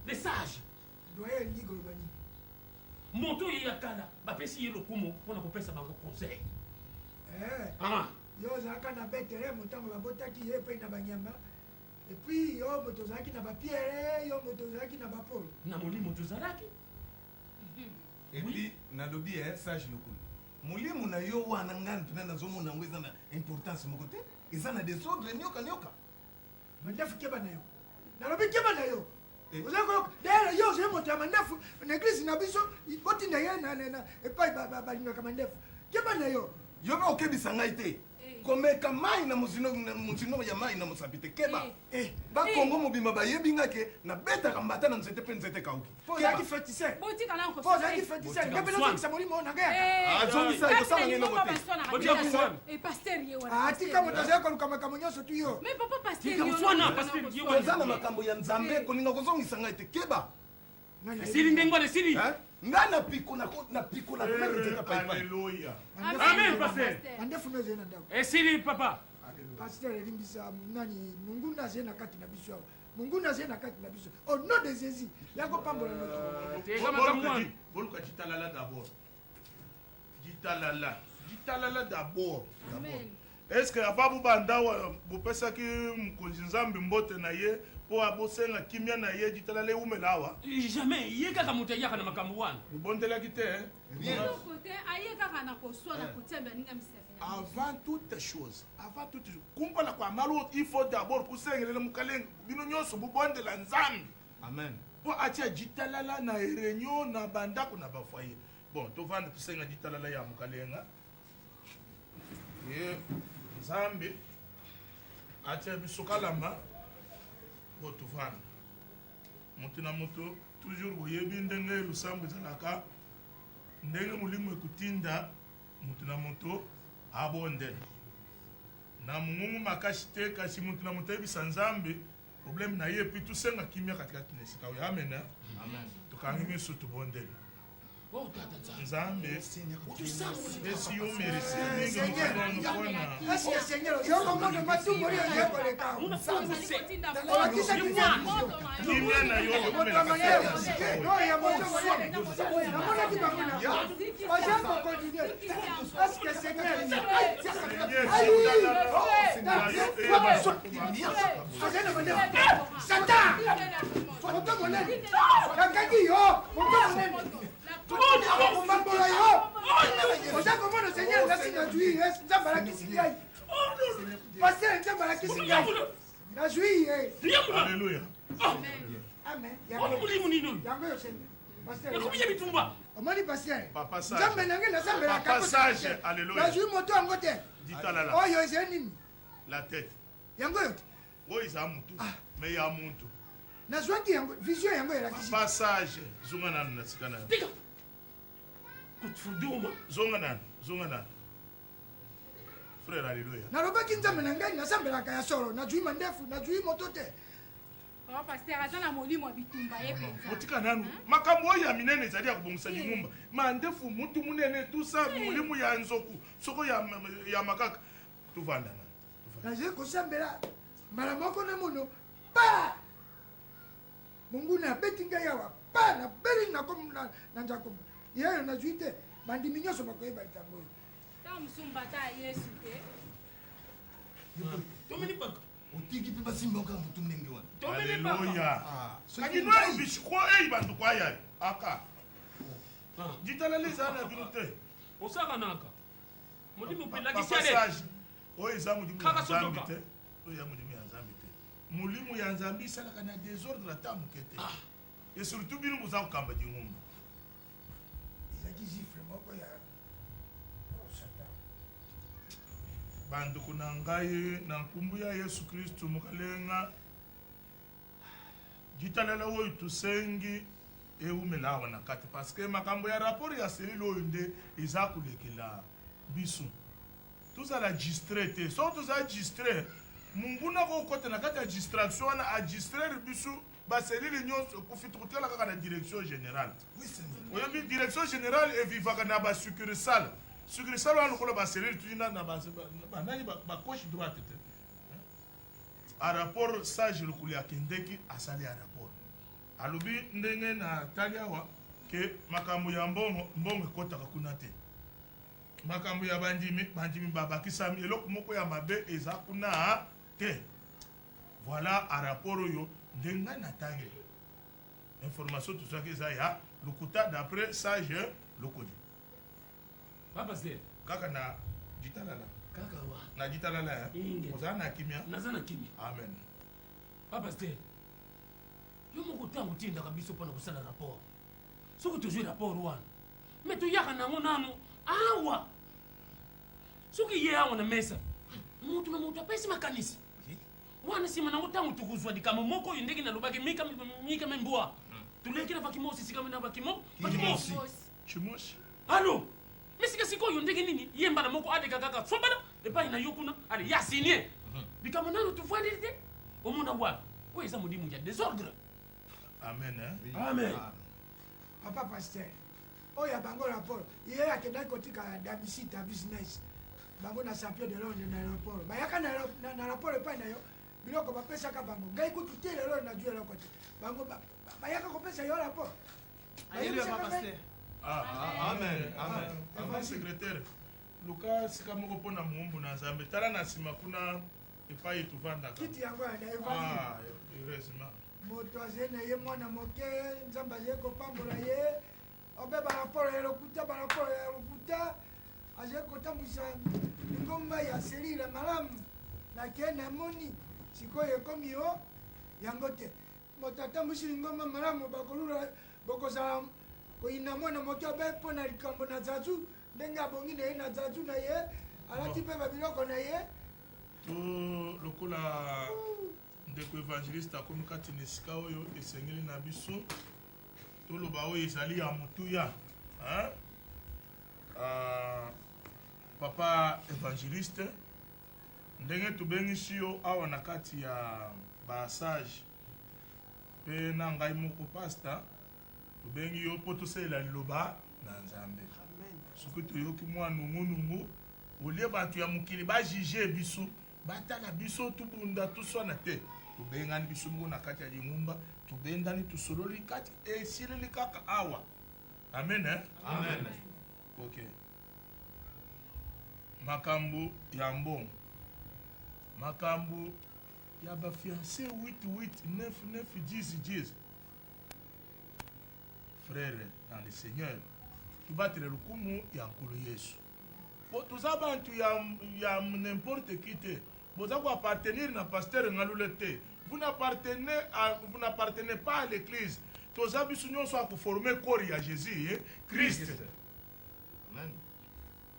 de sage doyen elingi koloba nini moto oyo ya kala bapesi ye lokumu mpona kopesa bango conseil yo ozalaka na betelemo ntango babotaki ye mpe na banyama epuis yo moto ozalaki na bapierre yo moto ozalaki na bapolo na molimo tozalaki epuis nalobi sage lokolo molimo na yo wana ngani mpena nazomona yango eza na importance moko te eza na desordre nyoka mandefu keba na yo nalobi keba na yo ozali koyoka dayere yo ozali moto ya mandefu na eglise na biso otinda ye epai balingaka mandefu keba na yo yo mpe okebisa ngai te komeka mai na mosino ya mai na mosapi te keba bakongo mobima bayebi nga ke nabetaka mbata na nzete mpe nzete kauki ozalaki fétiser ozalaki fétiser ngepelozongisa molimo na azongisa ekosala nini yango te atika moto azali koluka makambo nyonso tu yo oza na makambo ya nzambe kolinga kozongisa ngai te keba esili ndenge wana esili nga napikola meme nzete paipai amen paster mandefu no ezali na ndako esili papa paster elimbisa nani monguna azali na kati na biso awa monguna azali na kati na biso au nom de Jésus yango pambola voluka jitalala d'abord jitalala d'abord est ce que ava bubanda bupesaki mokonzi nzambe mbote na ye mpo abosenga kimia na ye jitalala eumela awa jamais ye kaka moto ayaka na makambo wana bobondelaki te aye kaka na koswa na kotiamba ninga misafi avant toute chose kumpala kwa malo il faut d'abord kusengelele mukalenga bino nyonso bubondela nzambe amen mpo atia jitalala na réunion na bandako na bafoye bon tovanda tosenga jitalala ya mukalenga ye nzambe atia biso kalamba bo tovanda moto na moto toujours boyebi ndenge lusambo ezalaka ndenge molimo ekutinda moto na moto abondela na mungumu makasi te kasi moto na moto ayebisa nzambe problème na ye epi tosenga kimia katikati na esika oyo amen tukangi sutu bondeli nzambe esi yo merisi mingi mukabona Est-ce Seigneur, yo komona matumbo yo yekoleka. kimia na yo Alléluia. Amen. Omoni pasteur. Papa sage. Nzambe nange na Nzambe la Papa sage. Alléluia. Na jui moto yango te. Ditalala. Oyo ezeni. La tête. Yango yo. Oyo za mutu. Mais ya muntu. Na zwaki yango vision yango elakisi. Papa sage. Zunga nanu na sikana. Tika. Kutfuduma. Zonga nanu. Frère, alléluia. Nalobaki Nzambe na ngai nasambelaka ya solo na jui mandefu na jui moto te. Oh, pasteur, aza na molimo bitumba ye penza. Motika nanu. Makambo oyo ya minene ezali ya kubongisa nyumba. Mandefu mutu munene tusa mulimu ya nzoku. Soko ya makaka. Tuvanda na. Naje kosambela mala moko na mono pa. Mungu na beti ngai yawa pa na beli na kom na njako. Yeyo na jui te bandimi nyonso bakoyeba likambo oyo. Ta musumba ta Yesu te. Tomeni paka. Otiki pe basimba oka mutu ndenge wana. Alléluia. Akinwa bishiko bantu kwa yali. Aka. Ditalala ezana binute. Osaka naka. Mulimu pela Papa kisere. sage. Oyo eza mulimu ya Nzambe te. Oyo ya mulimu ya Nzambe te. Mulimu ya Nzambe esalaka na désordre ata moke te. Et surtout bino boza kokamba dingumba. Ezaki gifle moko ya bandeko na ngai na nkumbu ya Yesu Kristu mukalenga ditalala oyo tusengi eumela awa na kati parce que makambo ya rapport ya selile oyo nde eza kolekela biso tozala distre te so tozala distre munguna kokota na kati ya distraction wana adistraire biso baselile nyonso ekufi tokotala kaka na direction générale oyebi direction générale evivaka na basucursale sucursale wana lokola baselile tulina na banani bacoche droite te a rapport sage lokolo akendeki asali ya rapport alobi ndenge na tali awa ke makambo ya mbongo ekotaka kuna te makambo ya bandimi babakisami eloko moko ya mabe eza kuna te voilà a rapport oyo ndenge na tangi information tozwaki eza ya lokuta d'après sage lokoli kaka na ditalala kaka wa na ditalala ya ozala na kimia naza na kimia amen papa ste yo moko ntango otindaka biso mpona kosala rapport soki tozwi rapport wana me toyaka nango nano awa soki ye awa na mesa moto na moto apesi makanisi wana nsima nango ntango tokozwa likambo moko oyo ndenge nalobaki mika membwa toleki na bakimosi sikami na bakimosi chimosi alo misika sikoyo ndenge nini ye mbala moko adeka kaka fobana epai na yo kuna ale ya sinie likambo nano tovandeli te omona wa oyo eza molimo ya désordre amen amen papa pasteur oyo ya bango rapport ye akendaki kotika damisite ya business bango na champion de londres na aéroport bayaka na rapport epai na yo biloko bapesaka bango ngai kutu te lelo najwi eloko te bango bayaka kopesa yo rapport amen amen secrétaire luka sika moko mpona muumbu na nzambe tala na nsima kuna epai tovandaka kiti yango ya heureusement moto azali na ye mwana moke nzambe azali kopambola ye obe baraporo ya lokuta azali kotambwisa ngomba ya selile malamu nake namoni sikoyo ekomi yo yango te moto atambwisi ngomba malamu bakolula bokozala koyina mwana moke obe mpo na likambo na zazu ndenge abongi na ye na zazu na ye alati mpe babiloko na ye to lokola ndeko évangéliste akomi kati na esika oyo esengeli na biso toloba oyo ezali ya motuya papa évangéliste ndenge tobengisi yo awa na kati ya basage mpe na ngai moko pasta tobengi yo mpo tosalela liloba na nzambe soki toyoki mwa nungunungu olie bato ya mokili bajuge biso batala biso tubunda toswana te tobengani biso moko na kati ya lingumba tobendani tosololi kati esileli kaka awa amen amen ok makambo ya mbongo makambo ya bafiancé 8 frère dans le Seigneur tubatele lukumu ya nkulu Yesu po tuza bantu ya n'importe qui te boza ko appartenir na pasteur ngalule te vous n'appartenez pas à l'église toza biso nyonso akoforme corps ya Jésus Christ amen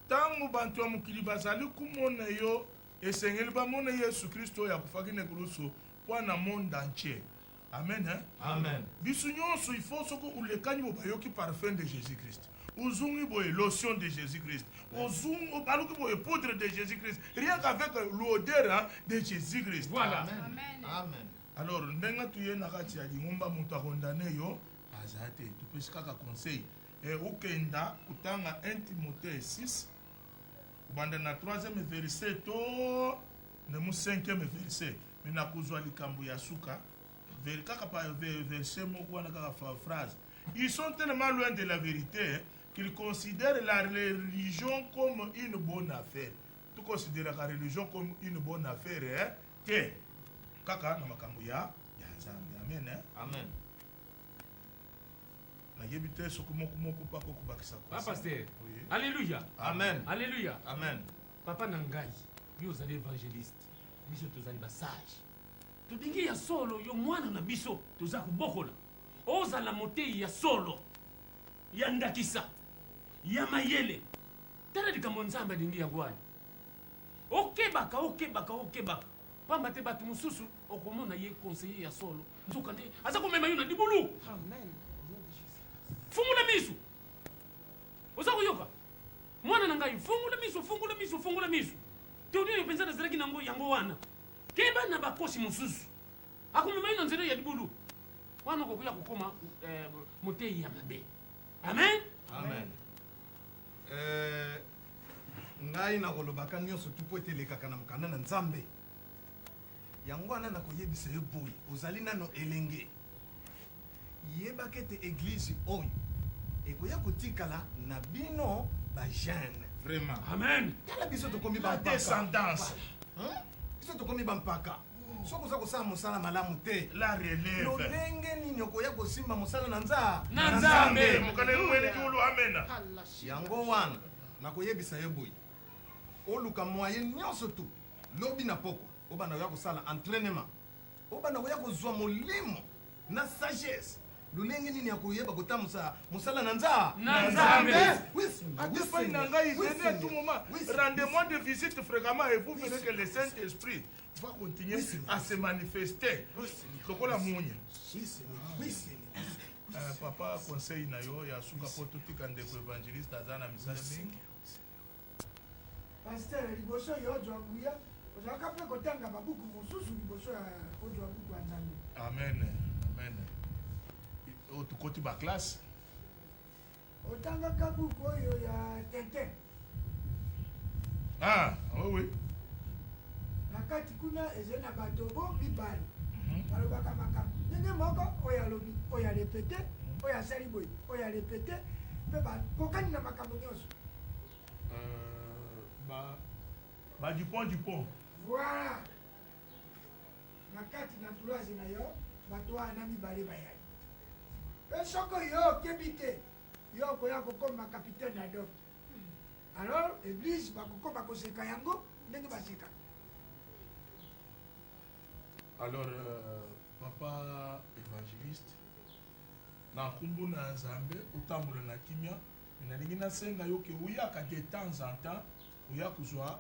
tango bantu ya mokili bazali kumona yo esengeli bamona Yesu Kristo ya kufaki ne kuluso po na monde entier amen amen biso nyonso il faut soko ulekani bo bayoki parfum de Jésus Christ uzungi boye lotion de Jésus Christ uzungi baluki boye poudre de Jésus Christ rien qu'avec l'odeur de Jésus Christ voilà amen amen alors ndenga tuye na kati ya lingumba mutu akondane yo azate tupesi kaka conseil ukenda kutanga 1 Timothée 6 kubanda na 3e verset to na mu 5e verset mina kuzwa likambo ya suka kaka pa verset moko wana kaka phrase ils sont tellement loin de la vérité qu'ils considèrent la religion comme une bonne affaire tu considères la religion comme une bonne affaire que kaka na makambo ya nzambe amen amen nayebi te soki moko pako kobakisa pasteur alléluia amen alléluia amen papa na ngai yo ozali évangéliste biso tozali basage todingi ya solo yo mwana na biso toza kobokola ozala motei ya solo ya ndakisa ya mayele tala likambo nzambe adingi yango wana okebaka pamba te bato mosusu okomona ye conseiller ya solo nzoka nde aza komema yo na libulu fungula miso oza koyoka mwana na ngai fungula miso teodioyo mpenza nazalaki nango yango wana keba na bakosi mosusu akomema yo na nzela ya libulu wana okokoya kokoma motei ya mabe amen amen ngai nakolobaka nyonso tu po etelekaka na mokanda na nzambe yango wana nakoyebisa yo boye ozali nano elenge yebaka ete eglize oyo ekoya kotikala na bino bajeune vraiment amen tala biso tokomi descendance biso tokomi bampaka soki oza kosala mosala malamu te la relève lolenge nini okoya kosimba mosala na nzambe mokalengweleki ulu amena yango wana nakoyebisa yo boye oluka moyen nyonso tu lobi na pokwa obanda koya kosala entraînement obanda koya kozwa molimo na sagesse lolenge nini akoyeba kotambusa mosala na nzambe atefai na ngai izeni à tout moment rendez-moi de visite fréquemment et vous verrez que le Saint-Esprit va continuer à se manifester lokola munya papa conseil na yo ya suka po totika ndeko évangéliste aza na misala mingi paster liboso yo ozwa nguya ozalaka mpe kotanga babuku mosusu liboso ya ozwa buku ya nzambe amen oyo tukoti baklasse otangaka buku oyo ya Tintin oui na kati kuna ezali na bato bo mibale balobaka makambo ndenge moko oyo alobi oyo arepete oyo asali boye oyo arepete mpe bakokani na makambo nyonso dupont voilà na kati na droise na yo bato wana mibale bayali mpe soki yo okebi te yo okoya kokoma capitaine na doc alors église bakokoma koseka yango ndenge baseka alors papa évangéliste na nkumbu na nzambe otambola na kimia nalingi nasenga yo ke oyaka de temps en temps oya kozwa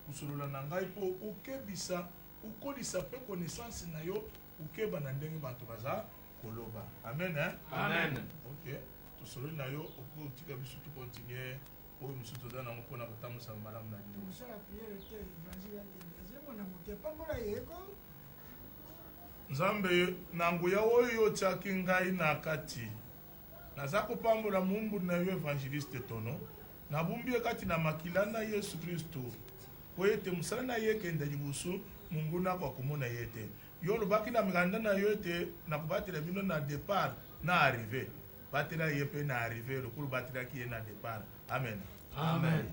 kosolola na ngai mpo okebisa okolisa mpe connaissance na yo okeba na ndenge bato baza koloba amen amen ok tosololi na yo okotika biso tocontinue oyo mosusu toza nango mpona kotambusa malamu na lino mosala priere te évangile azemona moto epambola yeko nzambe na nguya oyo otiaki ngai na kati naza kopambola mumbu na yo évangéliste tono nabumbi ye kati na makila na yesu kristo po ete mosala na ye ekenda libusu munguna kwa komona ye te yo olobaki na mikanda na yo ete nakobatela bino na départ na arrivé batela ye mpe na arrivé lokolo batelaki ye na départ amen Amen.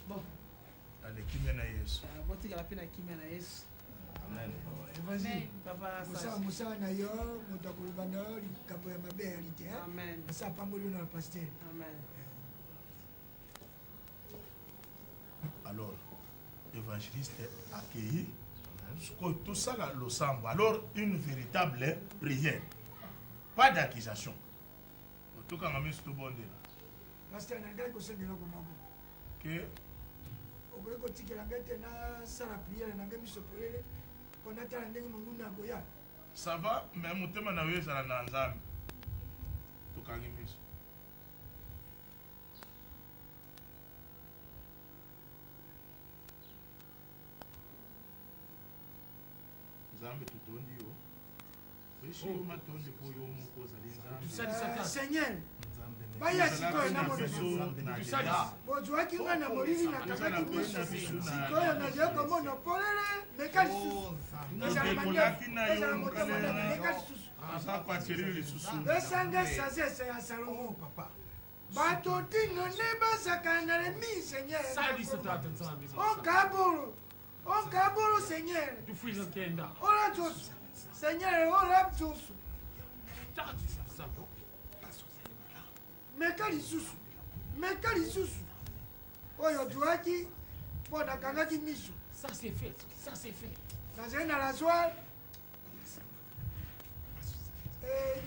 Bon. Ale kimia na yesu botikala mpe na kimia na yesu amen. Vas-y. Papa Musa na yo moto akoloba na yo likambo ya mabe ya lite asa apamboli yo na paster. Alors évangéliste accueilli tout ça là le sambo alors une véritable prière pas d'accusation tout quand même c'est tout bon de paster na ngai kosengela ko moko que okoki kotikela ngai te nasala priere na ngai miso polele mpo natala ndenge monguna akoya ça va mais motema na yo ezala na nzambe tokangi miso nzambe tutondi yo esi yo matondi mpo yo moko ozali nzambe seigneur baya sikoyo na bozwaki nga na molili nakangaki miso sikoyo nazali komona polele meka lisusu ezala motema na meka lisusu esanga sazese ya salomo bato tino nde bazaka na lemi seigneur okabolo seigneur ola josu seigneur ola josu meka lisusu oyo ozwaki mpo nakangaki miso nazali na rasoir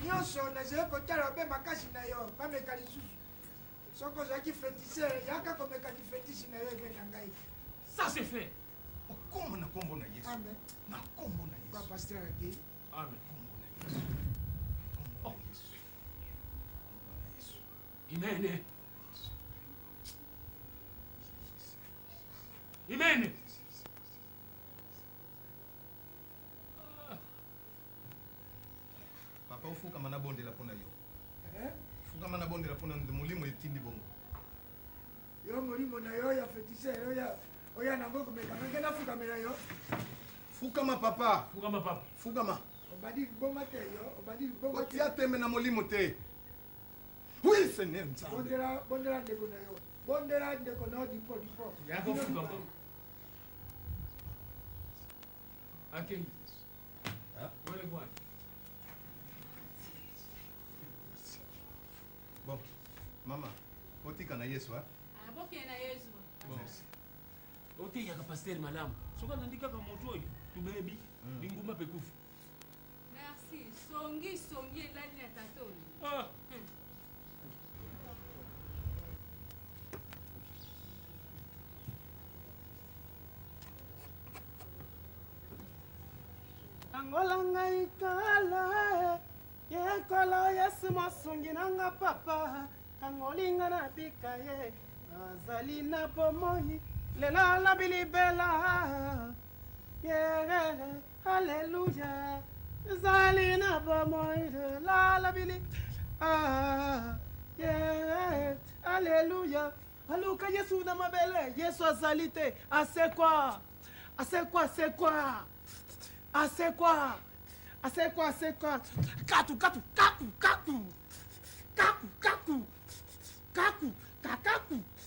nyonso nazali kotala mpe makasi na yo pameka lisusu soki ozalaki fétisere yaka komekaki fétiche na yo ebe na ngai okombo na kombo na yesu na kombo na yesu paster akei amen Imene. Imene. Papa ufukama na bondela mpona yo fukama na bondela mpona molimo etindi bongo yo molimo na yo ya fétisere oya nango komekanga nge nafukamela yo fukama papa fukama obandi liboma te yo obandi liboma te otia tembe na molimo te oui seigneur bondela ndeko na yo bondela ndeko na yo dipo akei wele bwana bon mama otika na yesu abokee na yesu oteyaka pasteur malamu soki anandikaka moto oyo tubebi lingumba mpe kufa merci songi elali na tata oyo angola ngai kala yekolo yesu mosungi nanga papa kangolinga na bika ye azali na bomoi lelo alobi libela ye haleluya ezali na bomoi lelo alobi ye haleluya aluka yesu na mabele yesu azali te asekwa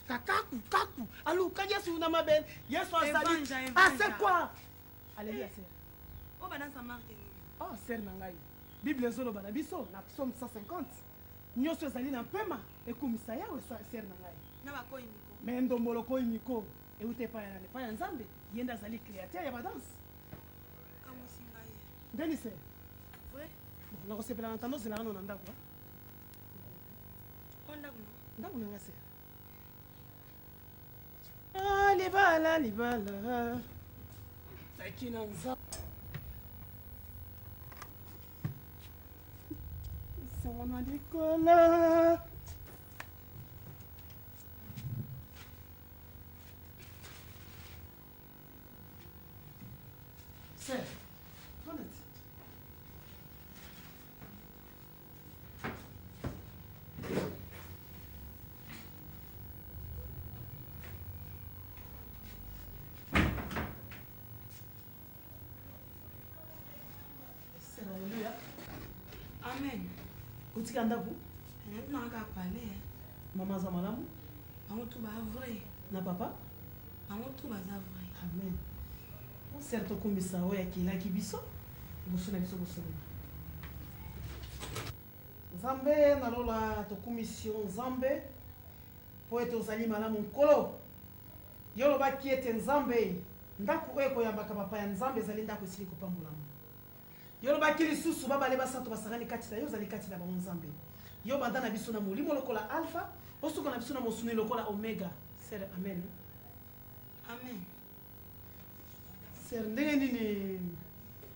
kakaku aluka yesu na mabele yesu azali asekwa aleluya ser obanasa marke oh ser na ngai bible ezoloba na biso na psaume 150 nyonso ezali na mpema ekumisa yawe ser na ngai na bakoyi miko me ndombolo koyi miko euta epai ya nzambe ye nde azali créateur ya badanse ndeni ser nakosepela na tando ozelaka no na ndako ndako na nga ser libala taki na nzambe sango na likolo ser Amen. Utika ndako? Naka pale. Mama za malamu? Bango tu ba vrai. Na papa? Bango tu ba za vrai. Amen. Certo komisa oya kilaki biso. Bosuna biso bosuna. Nzambe nalola tokumisio Nzambe po ete ozali malamu nkolo. Yo lobaki ete Nzambe ndako oyo ekoyambaka papa ya Nzambe ezali ndako esili kopambolamu. Yo lobaki lisusu babale basantu basangani kati na yo ozali kati na bango Nzambe. Yo banda na biso na molimo lokola alpha, osuka na biso na mosuni lokola omega. Sere amen. Amen. Sere ndenge nini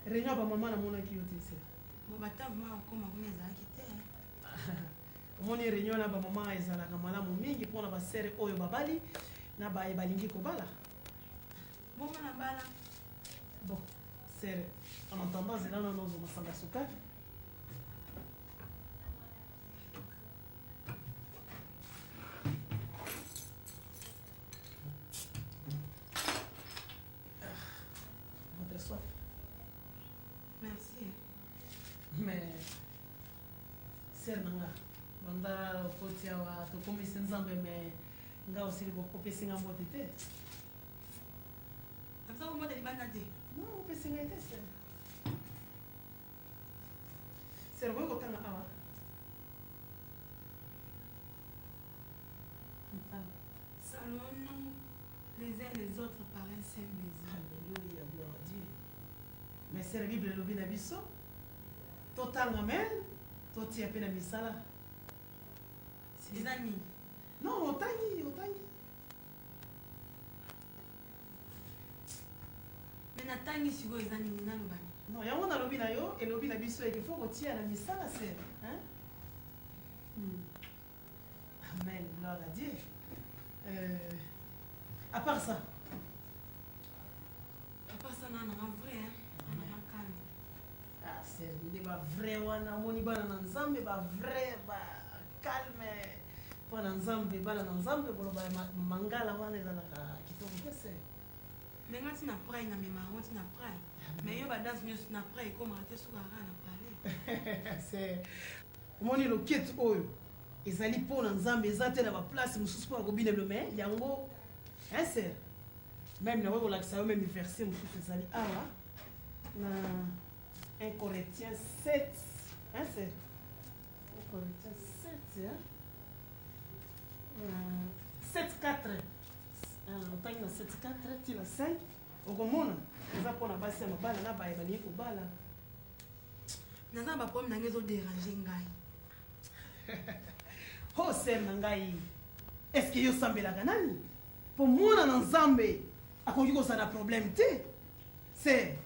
réunion ba mama na monaki yo te sere. Mo bata mama koma kuna ezalaki te. Omoni réunion na ba mama ezalaka malamu mingi mpona basere oyo babali na baye balingi kobala. Bon na bala. Bon, sere en entendant zela na nozo masanga sukari. Votre soif. Merci. Mais sere nanga banda kotia wa tokomisi Nzambe me nga osili kopesi nga mbote te. Comme ça, vous m'avez demandé. Non, opesi nga te sere. Sere boy kotanga awa. Salons-nous les uns les autres par un saint baiser. Alléluia, gloire à Dieu. Mais c'est la Bible lobi na biso. Totanga men, totia pe na misala. Des amis. Non, otangi. Mais natangi siko les amis nanu bani. Non, yango na lobi na yo, et lobi na biso et qu'il faut kotia na misala c'est, hein? Amen, gloire à Dieu. À part ça. À part ça, on a un vrai, hein? On a un calme. Ah, c'est ba vrai wana moni bana na Nzambe ba vrai ba calme. Bana Nzambe bana na Nzambe bolo ba mangala wana ezalaka kitoko te c'est. Mais quand tu n'as pas une mémoire, tu n'as pas. Mais yo ba danse mieux na pray comme raté sur la parler. C'est moni lo kit oyo. Ezali pona Nzambe ezate na ba place mususu pona ko bine blome yango. Hein c'est même na wako lakisa yo même verset mususu ezali awa na 1 Corinthiens 7. Hein c'est 1 Corinthiens 7 hein. 7:4. Otangi na 7:4 ti na 5. Okomona eza pona basi ya mabala na baye bali kobala. Naza ba problème na ngezo déranger ngai. Oh sœur na ngai. Est-ce que yo sambelaka nani? Pour mona na Nzambe akoki kozala problème te. C'est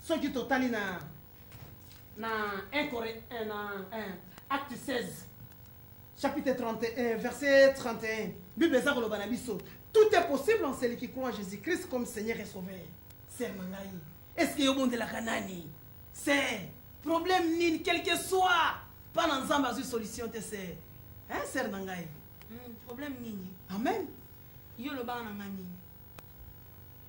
soki totali na 1 Corinthiens na acte 16 chapitre 31 verset 31. Bible eza koloba na biso. Tout est possible en celui qui croit en Jésus-Christ comme Seigneur et Sauveur. Sœur na ngai. Est-ce que yo bondelaka nani? C'est problème nini quel que soit pas na Nzambe azui solution te c'est. Hein sœur na ngai? Problème nini? Amen. Yo lo bana ngani.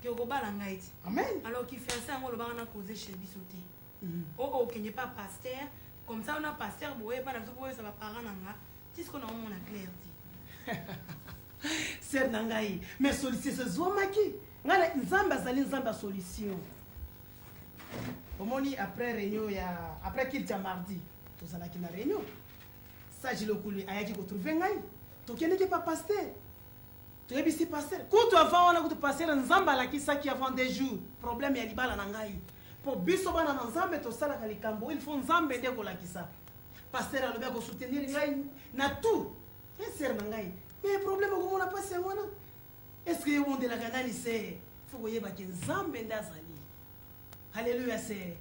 Que ko bala ngai. Amen. Alors qui fait ça on lo bana causer chez bisoté. Oh qui n'est pas pasteur, comme ça on a pasteur boye pas na biso boye ça va parent nanga. Qu'est-ce qu'on a on a clair dit. Sœur na ngai, mais solution c'est zwamaki. Ngala Nzambe azali Nzambe solution. Omoni après réunion ya après qu'il t'a mardi. Tozala ki na réunion. Ça je le kouli ayaki ko trouver ngai. Tokende ke pas pasteur. Tu es ici pasteur. Quand tu avant on a ko pasteur Nzambe la ki saki avant des jours. Problème ya libala na ngai. Pour biso bana na Nzambe to sala ka likambo, il faut Nzambe nde ko la ki sa. Pasteur alobi ko soutenir ngai na tout. Et sœur na ngai. Mais le problème ko mona pas c'est moi. Est-ce que on de la ganani c'est faut koyeba ki Nzambe ndazali. Alléluia c'est.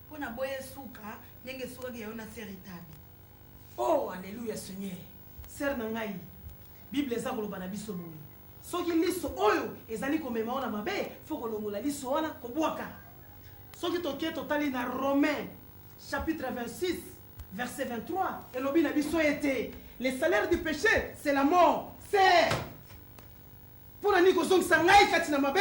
Pona boye suka ndenge suka ki yaona seritabi. Oh alléluia Seigneur. Sœur na ngai. Bible eza koloba na biso boye. Soki liso oyo ezali komema ona mabe, faut kolongola liso wana kobwaka. Soki toke totali na Romains chapitre 26 verset 23 elobi na biso ete le salaire du péché c'est la mort. C'est pour nani kozongisa ngai kati na mabe.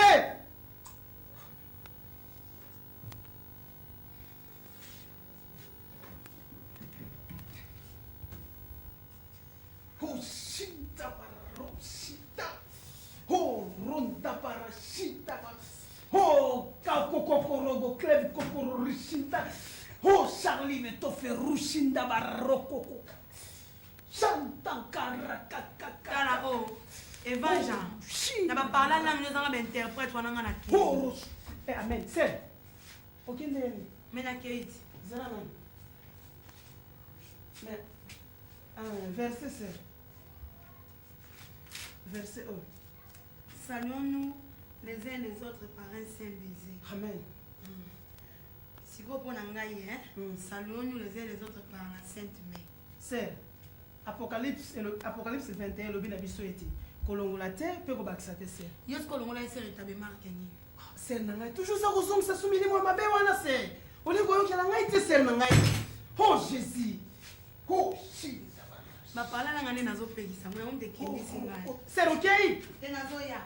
Pauline toferushinda barokoko. Chantankarakakaka. Oh, Evanja. Na ba parla na nous avons interprète wana ngana ki. Eh amen. C'est. OK ndeni. Mena Kate. Zara non. Mais verset c'est. Verset 1. Saluons-nous les uns les autres par un saint baiser. Amen. Si vous prenez un gars, saluons-nous les uns les autres par la sainte main. C'est Apocalypse 21 le binabiso eti. Kolongola te pe ko bakisa te c'est. Yos kolongola ese retabe markeni. C'est nanga toujours ça kozong ça soumili moi mabe wana c'est. Oli koyo kala ngai te c'est nanga. Oh Jésus. Oh Jésus. Ma parla na ngane nazo pegisa moi on te kindi singa. C'est OK? Te nazo ya.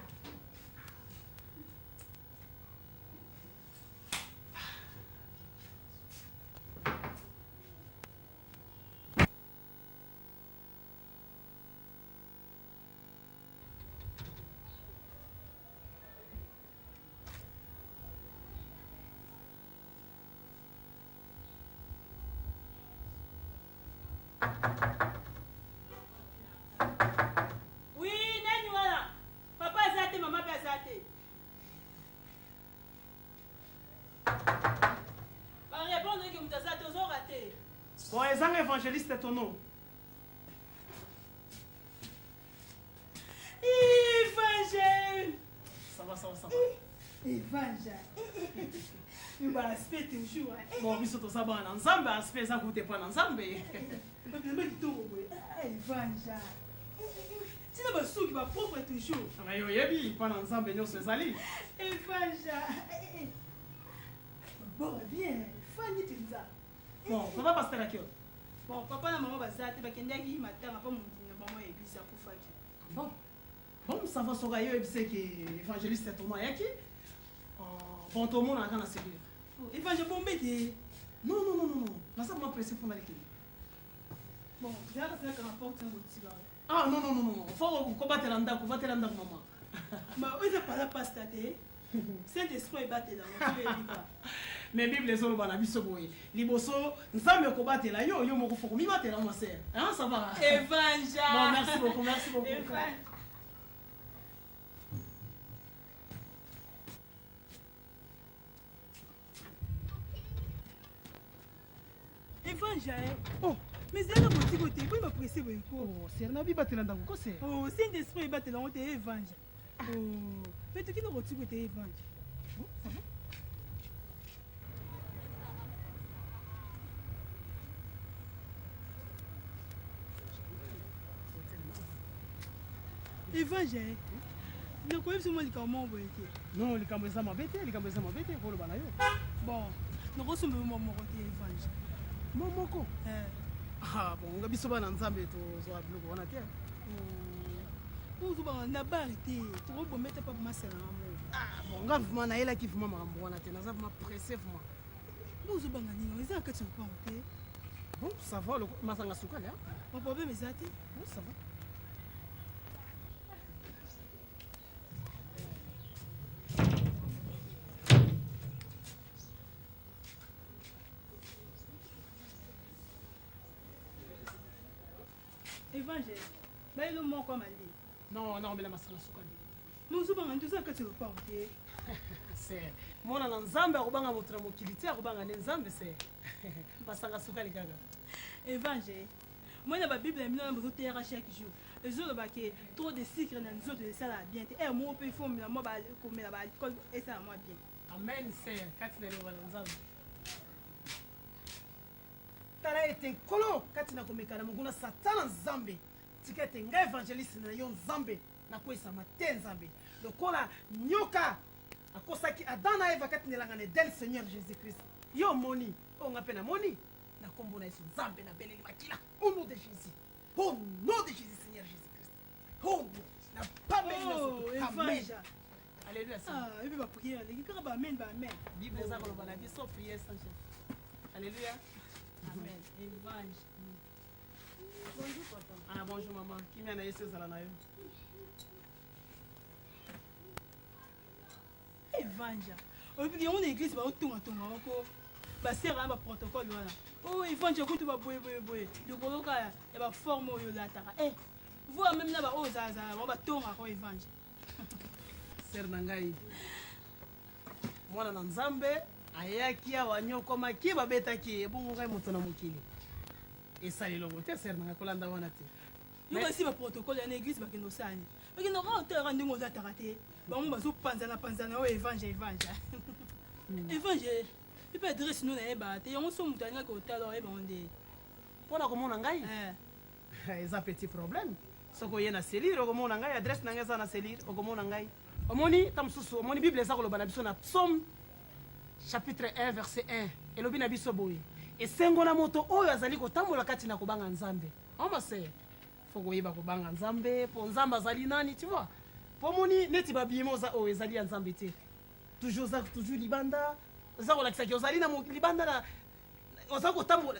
Oui, nani wana? Papa azate, maman pe azate. Ba répondre que mutazate ozo raté. Bon, les gens évangélistes ton nom. Évangile. Ça va. Évangile. Il va aspect toujours. Bon, biso to saba na nzambe aspect za kute pa na nzambe. Évangile. Tu n'as pas su qu'il va propre toujours. Na yo yebi pa na nzambe nyonso ezali. Évangile. Bon, bien. Fanny Tinza. Bon, papa pasteur akio. Bon, papa na maman bazate bakendaki matanga pa mundina maman ebisa kufaki. Bon. Bon, ça va soga yo ebise que évangéliste to yaki. Bon, tout le monde a quand série. Évangile bombé. Non. Na ça m'a pressé pour m'aller. Bon, j'ai hâte de faire un rapport dans le petit. Ah non. Faut combattre l'anda, maman. Ma où est pas la pastate? Saint-Esprit est battu dans le Mais Bible les autres bana biso boy. Liboso, nzambe ko batela yo moko foko mi batela ma sœur. Hein, ça va? Évangile. Bon, merci beaucoup. Évangile. Oh, mais c'est un petit côté, pourquoi il m'a pressé? Oh, c'est un abi batela ndako ko c'est. Oh, Saint-Esprit est battu dans le Évangile. Oh, mais tu qui nous retrouves côté Évangile? Oh, ça va? Évangile. Ne connais pas likambo boyeke. Non, likambo eza mabete ko loba na yo. Bon, nous recevons mon côté Évangile. Momoko. Ah bon, nga biso bana nzambe to zo ablo ko na te. Nous sommes na barité. Tu vas mettre pas ma sœur amour. Ah bon, nga vraiment na ela ki vraiment mambo na te. Na za vraiment pressé vraiment. Nous sommes ngani, ils ont que tu pas te. Bon, ça va le masanga suka là. Mon problème est ça. Bon, ça va. Évangile. Mais le mot comme ali. Non, mais la masanga suka. Nous sommes tous que tu pas te. C'est mona na nzambe akubanga motura mokiliti akubanga ne nzambe c'est masanga suka likaga. Évangile. Moi na ba Bible mino na bozo tera chaque jour. Les autres ba que trop de sucre dans les autres ça la bien. Et moi peut faut me moi ba comme la ba alcool et ça moi bien. Amen c'est katina le wana nzambe. Tala ete kolo katina komekana muguna satana nzambe. Tikete nga evangeliste na yo nzambe na kwesa mate nzambe. Lokola nyoka akosaki Adam na Eva katinelanga ne del Seigneur Jésus-Christ. Yo moni, on pena moni. Na kombo na Yesu nzambe na beleli makila. Au nom de Jésus. Au nom de Jésus Seigneur Jésus-Christ. Oh, na pas beleli. Amen. Alléluia. Ah, et puis ma prière, les gars ba amen. Bible za koloba na biso prière sans chef. Alléluia. Amen. Évangile. Bonjour papa. Ah bonjour maman. Qui m'a na Yesu zala na yo. Évangile. On est église ba otunga ko ba sera ba protocole wana. Oh, il faut que tu vas boire. Le coloca, il va former au latara. Eh, vois même là-bas, oh, ça va tomber à évangile. Ser Nangai. Mwana na Nzambe, ayaki awa nyokoma ki babetaki ebongo kai moto na mokili. Esali lobo te ser Nangai kolanda wana te. Nous aussi le protocole en église ba kino sani. Ba kino rentre rendez-vous za tarate. Ba mo bazo panzana o évangile. Évangile. Il peut adresser nous na ba te yon so mutanga ko talo e ba onde. Pona komona ngai? Eza petit problème. Soko yena selire okomona ngai adresse nanga za na selire okomona ngai. Omoni tamsusu omoni Bible eza koloba na biso na Psaume chapitre 1 verset 1 elobi na biso boye esengo na moto oyo azali kotambola kati na kobanga Nzambe. Omase faut koyeba kobanga Nzambe po Nzambe azali nani tu vois. Po moni neti babiyemo za oyo ezali ya Nzambe te. Toujours libanda za kolakisa ki ozali na libanda na oza kotambola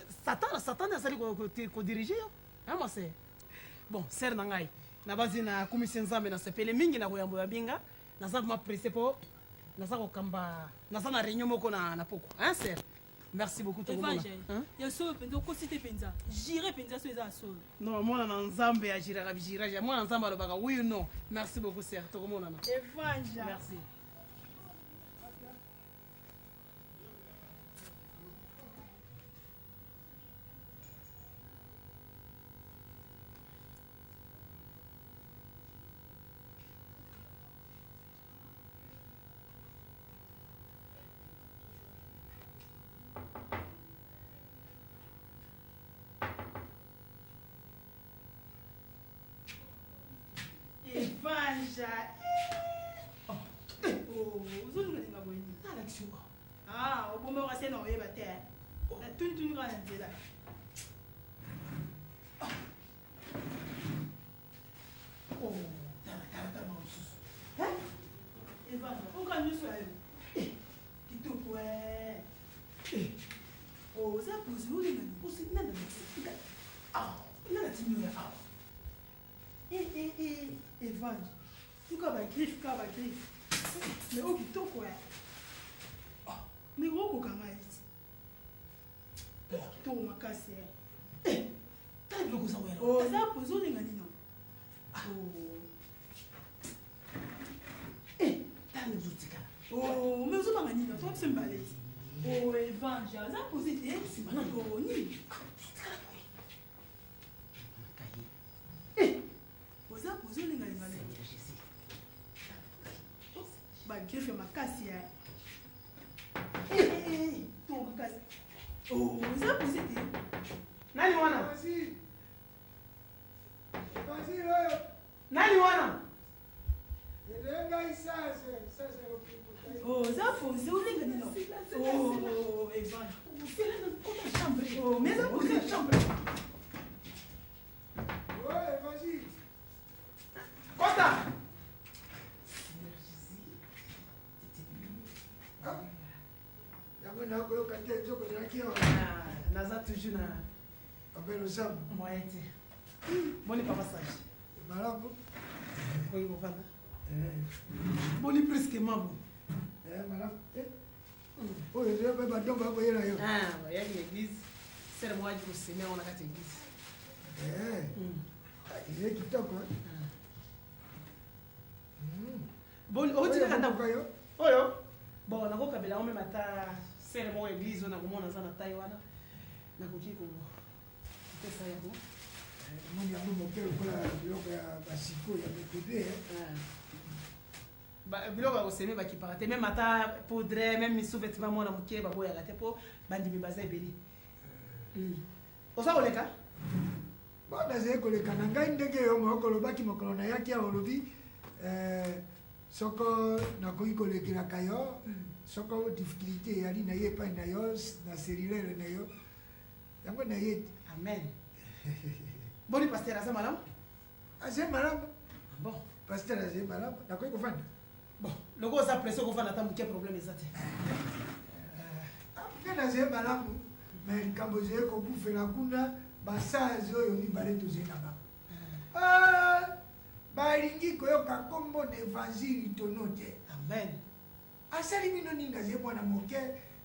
Satan azali ko diriger yo. Omase bon ser na ngai na bazi na kumisi Nzambe na sepele mingi na koyambo ya binga naza ma pressé po naza kokamba naza na réunion moko na poko hein ser merci beaucoup to mona ya so penza ko cité penza j'irai penza so eza so non mona na Nzambe ya jira ka bijira ja mona Nzambe alobaka oui ou non merci beaucoup ser to mona na evanja merci. Evanja. Oh, uzulu ngenga bweni. Nala kishuka. Ah, obomba ka sena oyeba te. Na tuntuni ka nzela. Oh, tara maususu. Evanja, onka nyusu ayo. Kitoko Oh, ça pose où les gars? Aussi nana. Ah, nana tinyo ya ah. Evanje, tuka ba griffe. Mais au kitoko mais au kanga iti. Kitoko makasi T'as le goza wera. Oh, ça pose où les gars non? Oh. T'as le zutika. Oh, mais vous pas nina, toi tu me balais. Oh, Evanje, ça pose ite, c'est malin oh ni. Oza pozolinga linga bagrefe makasi ya to makasi oza posete nani wana nani wana oza pose olinga nino Evanje chambre mais oza pose chambre Kota! Naza toujours na Abelo Sam. Moyete. Boni papa sage. Malamu. Oui, mon frère. Boni presque mabo. Malamu. Oh, je vais pas tomber à boire là. Ah, il y a l'église. C'est moi qui vous semez on a quatre églises. Il est kitoko. Bon, otika kanda koyo. Oyo. Bon, na ko kabela o me mata sere mo église na komona za na tai wana. Na koki ko. Pesa ya bo. Moni yango moke kola biloko ya basiko ya bébé. Ba biloko ya koseme bakiparate même ata poudre même misu vêtement mona moke baboyaka te po bandimi baza ebeli. Oza koleka? Bon, nazali koleka na ngai ndenge yo moko olobaki mokolo nayaki awa olobi soko nakoki kolekelaka yo soko difficulté eyali na ye epai na yo na cellulaire na yo yango na ye amen. Boni paster aza malamu? Aza malamu. Bon. Paster aza malamu nakoki kofanda. Bon, loko oza presse okofanda ata moke problème eza te. Mpe naza malamu me likambo ezali kobufela kuna basazi oyo mibale tozali na bango balingi koyoka nkombo na evanzili tono te. Amen. Asali bino nini azali mwana moke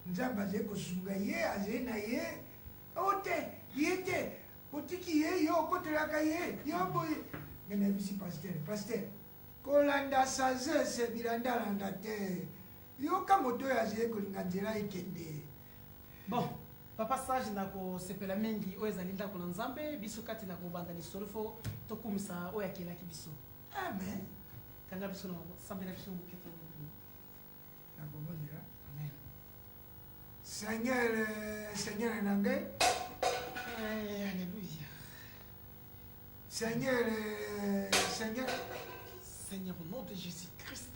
Nzambe azali kosunga ye azali na ye ote ye te otiki ye yo okotelaka ye yo boye ngai nayebisi paster kolanda sagesse bilandalanda te yoka moto oyo azali kolinga nzela ekende. Bon, papa sage nakosepela mingi oyo ezali ndako na nzambe biso kati na kobanda lisolo fo tokumisa oyo akelaki biso. Amen. Kanga biso na sambela biso moketo. Nakobondela. Amen. Seigneur na ngai. Alléluia. Seigneur, au nom de Jésus-Christ.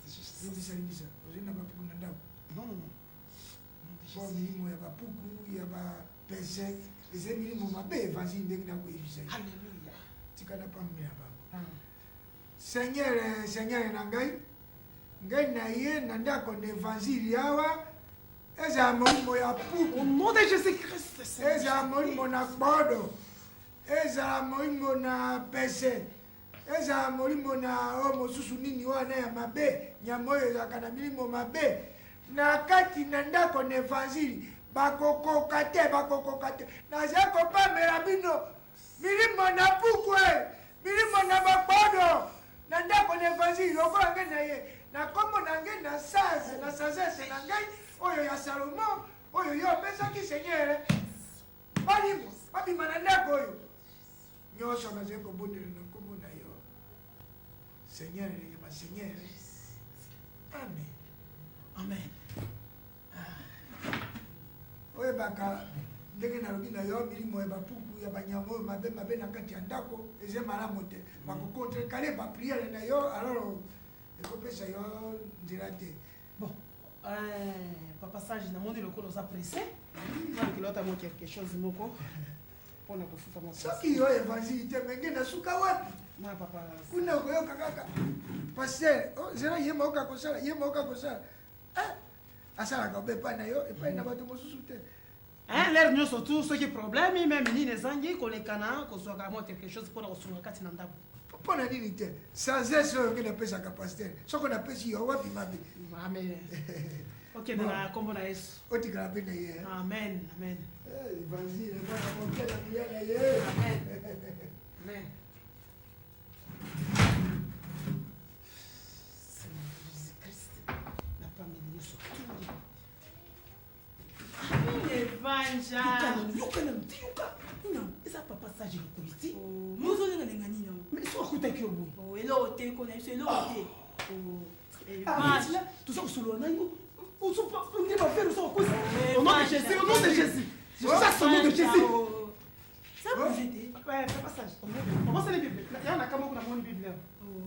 Non. Po milimo ya bapuku ya bapese eze milimo mabe évangile ndenge nakoyebisa. Alléluia. Tikala pambe ya bango. Seigneur na ngai na ye na ndako na évangile yawa ezala molimo ya puku. Au nom de Jésus-Christ. Ezala molimo na kpodo. Ezala molimo na pese. Ezala molimo na o mosusu nini wana ya mabe nyama oyo ezalaka na milimo mabe na kati na ndako na évangile bakokoka te naza kopamela bino milimo na puku milimo na bakpodo na ndako na évangile lokola ngai na ye na kombo na ngai na sagesse na ngai oyo ya Salomo oyo yo opesaki Seigneur balimo babima na ndako oyo nyonso nazali kobondela na kombo na yo Seigneur ya baseigneur. Amen. Oyo baka ndenge nalobi na yo milimo ya bapuku ya banyama oyo mabe na kati ya ndako eze malamu te bakokontrekale bapriere na yo alors ekopesa yo nzela te. Bon, papa sage namoni lokolo oza pressé nalokeli otamo quelque chose moko mpona kofuta soki yo évangile te menge na suka wapi kuna okoyoka kaka paster zela ye maoka kosala asalaka obe epai na yo epai na bato mosusu te. lere nyonso tu soki problème meme nini ezangi kolekana kozwaka mo quelque chose mpona kosunga kati na ndako mpona nini te sagesse oyo nge napesaka paster soki napesi yo wapi mabe. Amen. okende na kombo na yesu otikala mpe na ye. Amen. Évangile bana mokela miya na ye. Amen. Evanja. Non, eza papa sage lokoli ti. Mozolenga nini? Mais so akutaki yo boye. Eloko te kona biso eloko te. Evanja. Toza kosolola na yo. Nde bafere oza kokosa. Au nom de Jésus, au nom de Jésus. Je chasse au nom de Jésus. Ça posé te. Papa sage. On va se la Bible. Il y a un akamo kuna moni Bible.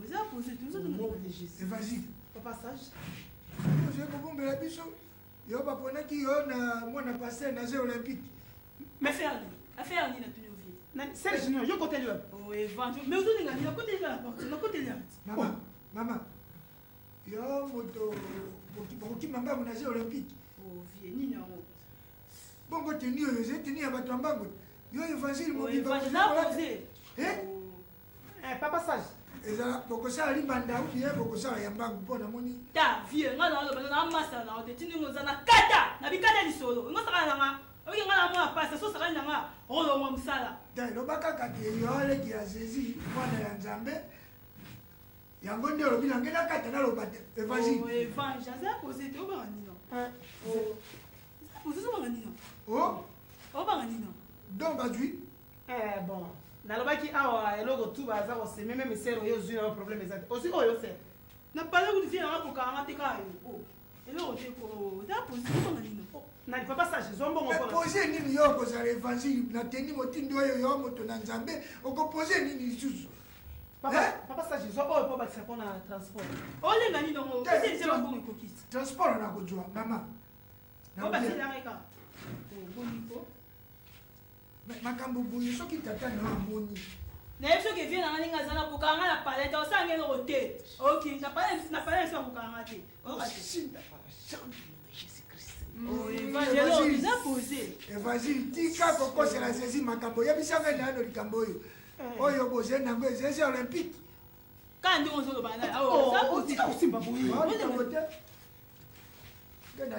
Ça posé te. Au nom de Jésus. Évangile. Papa sage. Ozo kobombela biso. Yo baponaki yo na mwana paster na jeux olympique. Mais affaire ni na tuni ovie. Serge no yo koteli yo. Évangile. Mais ozolinga ni na koteli la porte. Na koteli la. Mama. Yo moto boki mambango na jeux olympique. Ovie nini yango. Bongo teni oyo ze teni ya bato mbango. Yo évangile mo biba. Na posé. Papa sage. Ezala bokosala libanda ou bien bokosala ya mbangu mpona moni. Ta vie nga na oloba na masa na ote tini ngoza na kata na bikata lisolo. Ngo saka na nga. Oki nga na mwa pasa so saka na nga. Olo mwa msala. Ta loba kaka ke yo aleki ya Jésus mwana ya Nzambe. Yango nde olobi na ngena kata na loba te. Évangile. Évangile ça posé te oba nino. Ça posé so ba nino. Oba nino. Donc adui. Bon. Nalobaki awa eloko tu baza koseme meme sere oyo ozwi na problème eza te ozwi oyo sere na pale kuti nanga kokanga te kayo eloko te ko za position nino na papa sage zombo ngoko poser nini yo kozala évangile na teni motindo oyo yo moto na Nzambe okoposer nini lisusu papa sage zo oyo po bakisa mpona transport olenga nino ngo kisi babongo ekokisi transport na kozwa mama obasilaka boniko makambo boye soki tata na amoni na yeso ke vie na nga ninga zana kokanga na palette osange no te OK na palette so kokanga te osinda chambre de Jésus-Christ évangile za posé évangile tika kokosela Jésus makambo yebisanga na no likambo oyo boze nango Jésus olympique kandi onzo loba na za posé osimba boye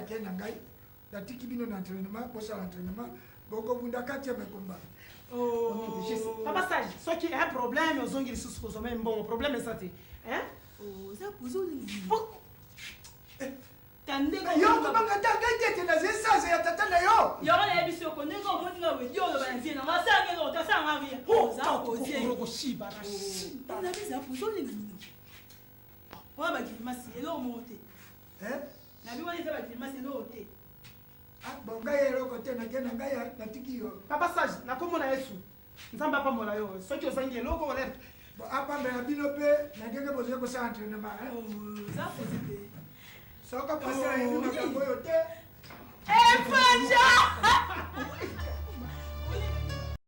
kenda ngai natiki bino na entraînement bosala entraînement bokobunda kati ya makomba. Papa Sage, ce qui est un problème, aux ongles sous ce même bon problème est santé. Hein? Ça pose au Tande ko yo ko banga tanga tete na zesa ya tata na yo. Yo na ebiso ko ndeko mo ndinga we yo lo banzi na masange lo tasanga ri. Za ko zie. Ko shiba na shi. Na biza puzo ni ngani. Wa ba ki masi elo mote. Na bi wani za ba ki masi elo ote. Ah bonga yero ko tena kena ngaya na tikiyo. Papa Sage, na komona Yesu. Nzamba pa mola yo. Soki ozangi eloko wala. Bo apa mbela bino pe na ngeke bozo ko sa entraînement. Za ko zie. Soka passer yebi makambo yo te. Fanja!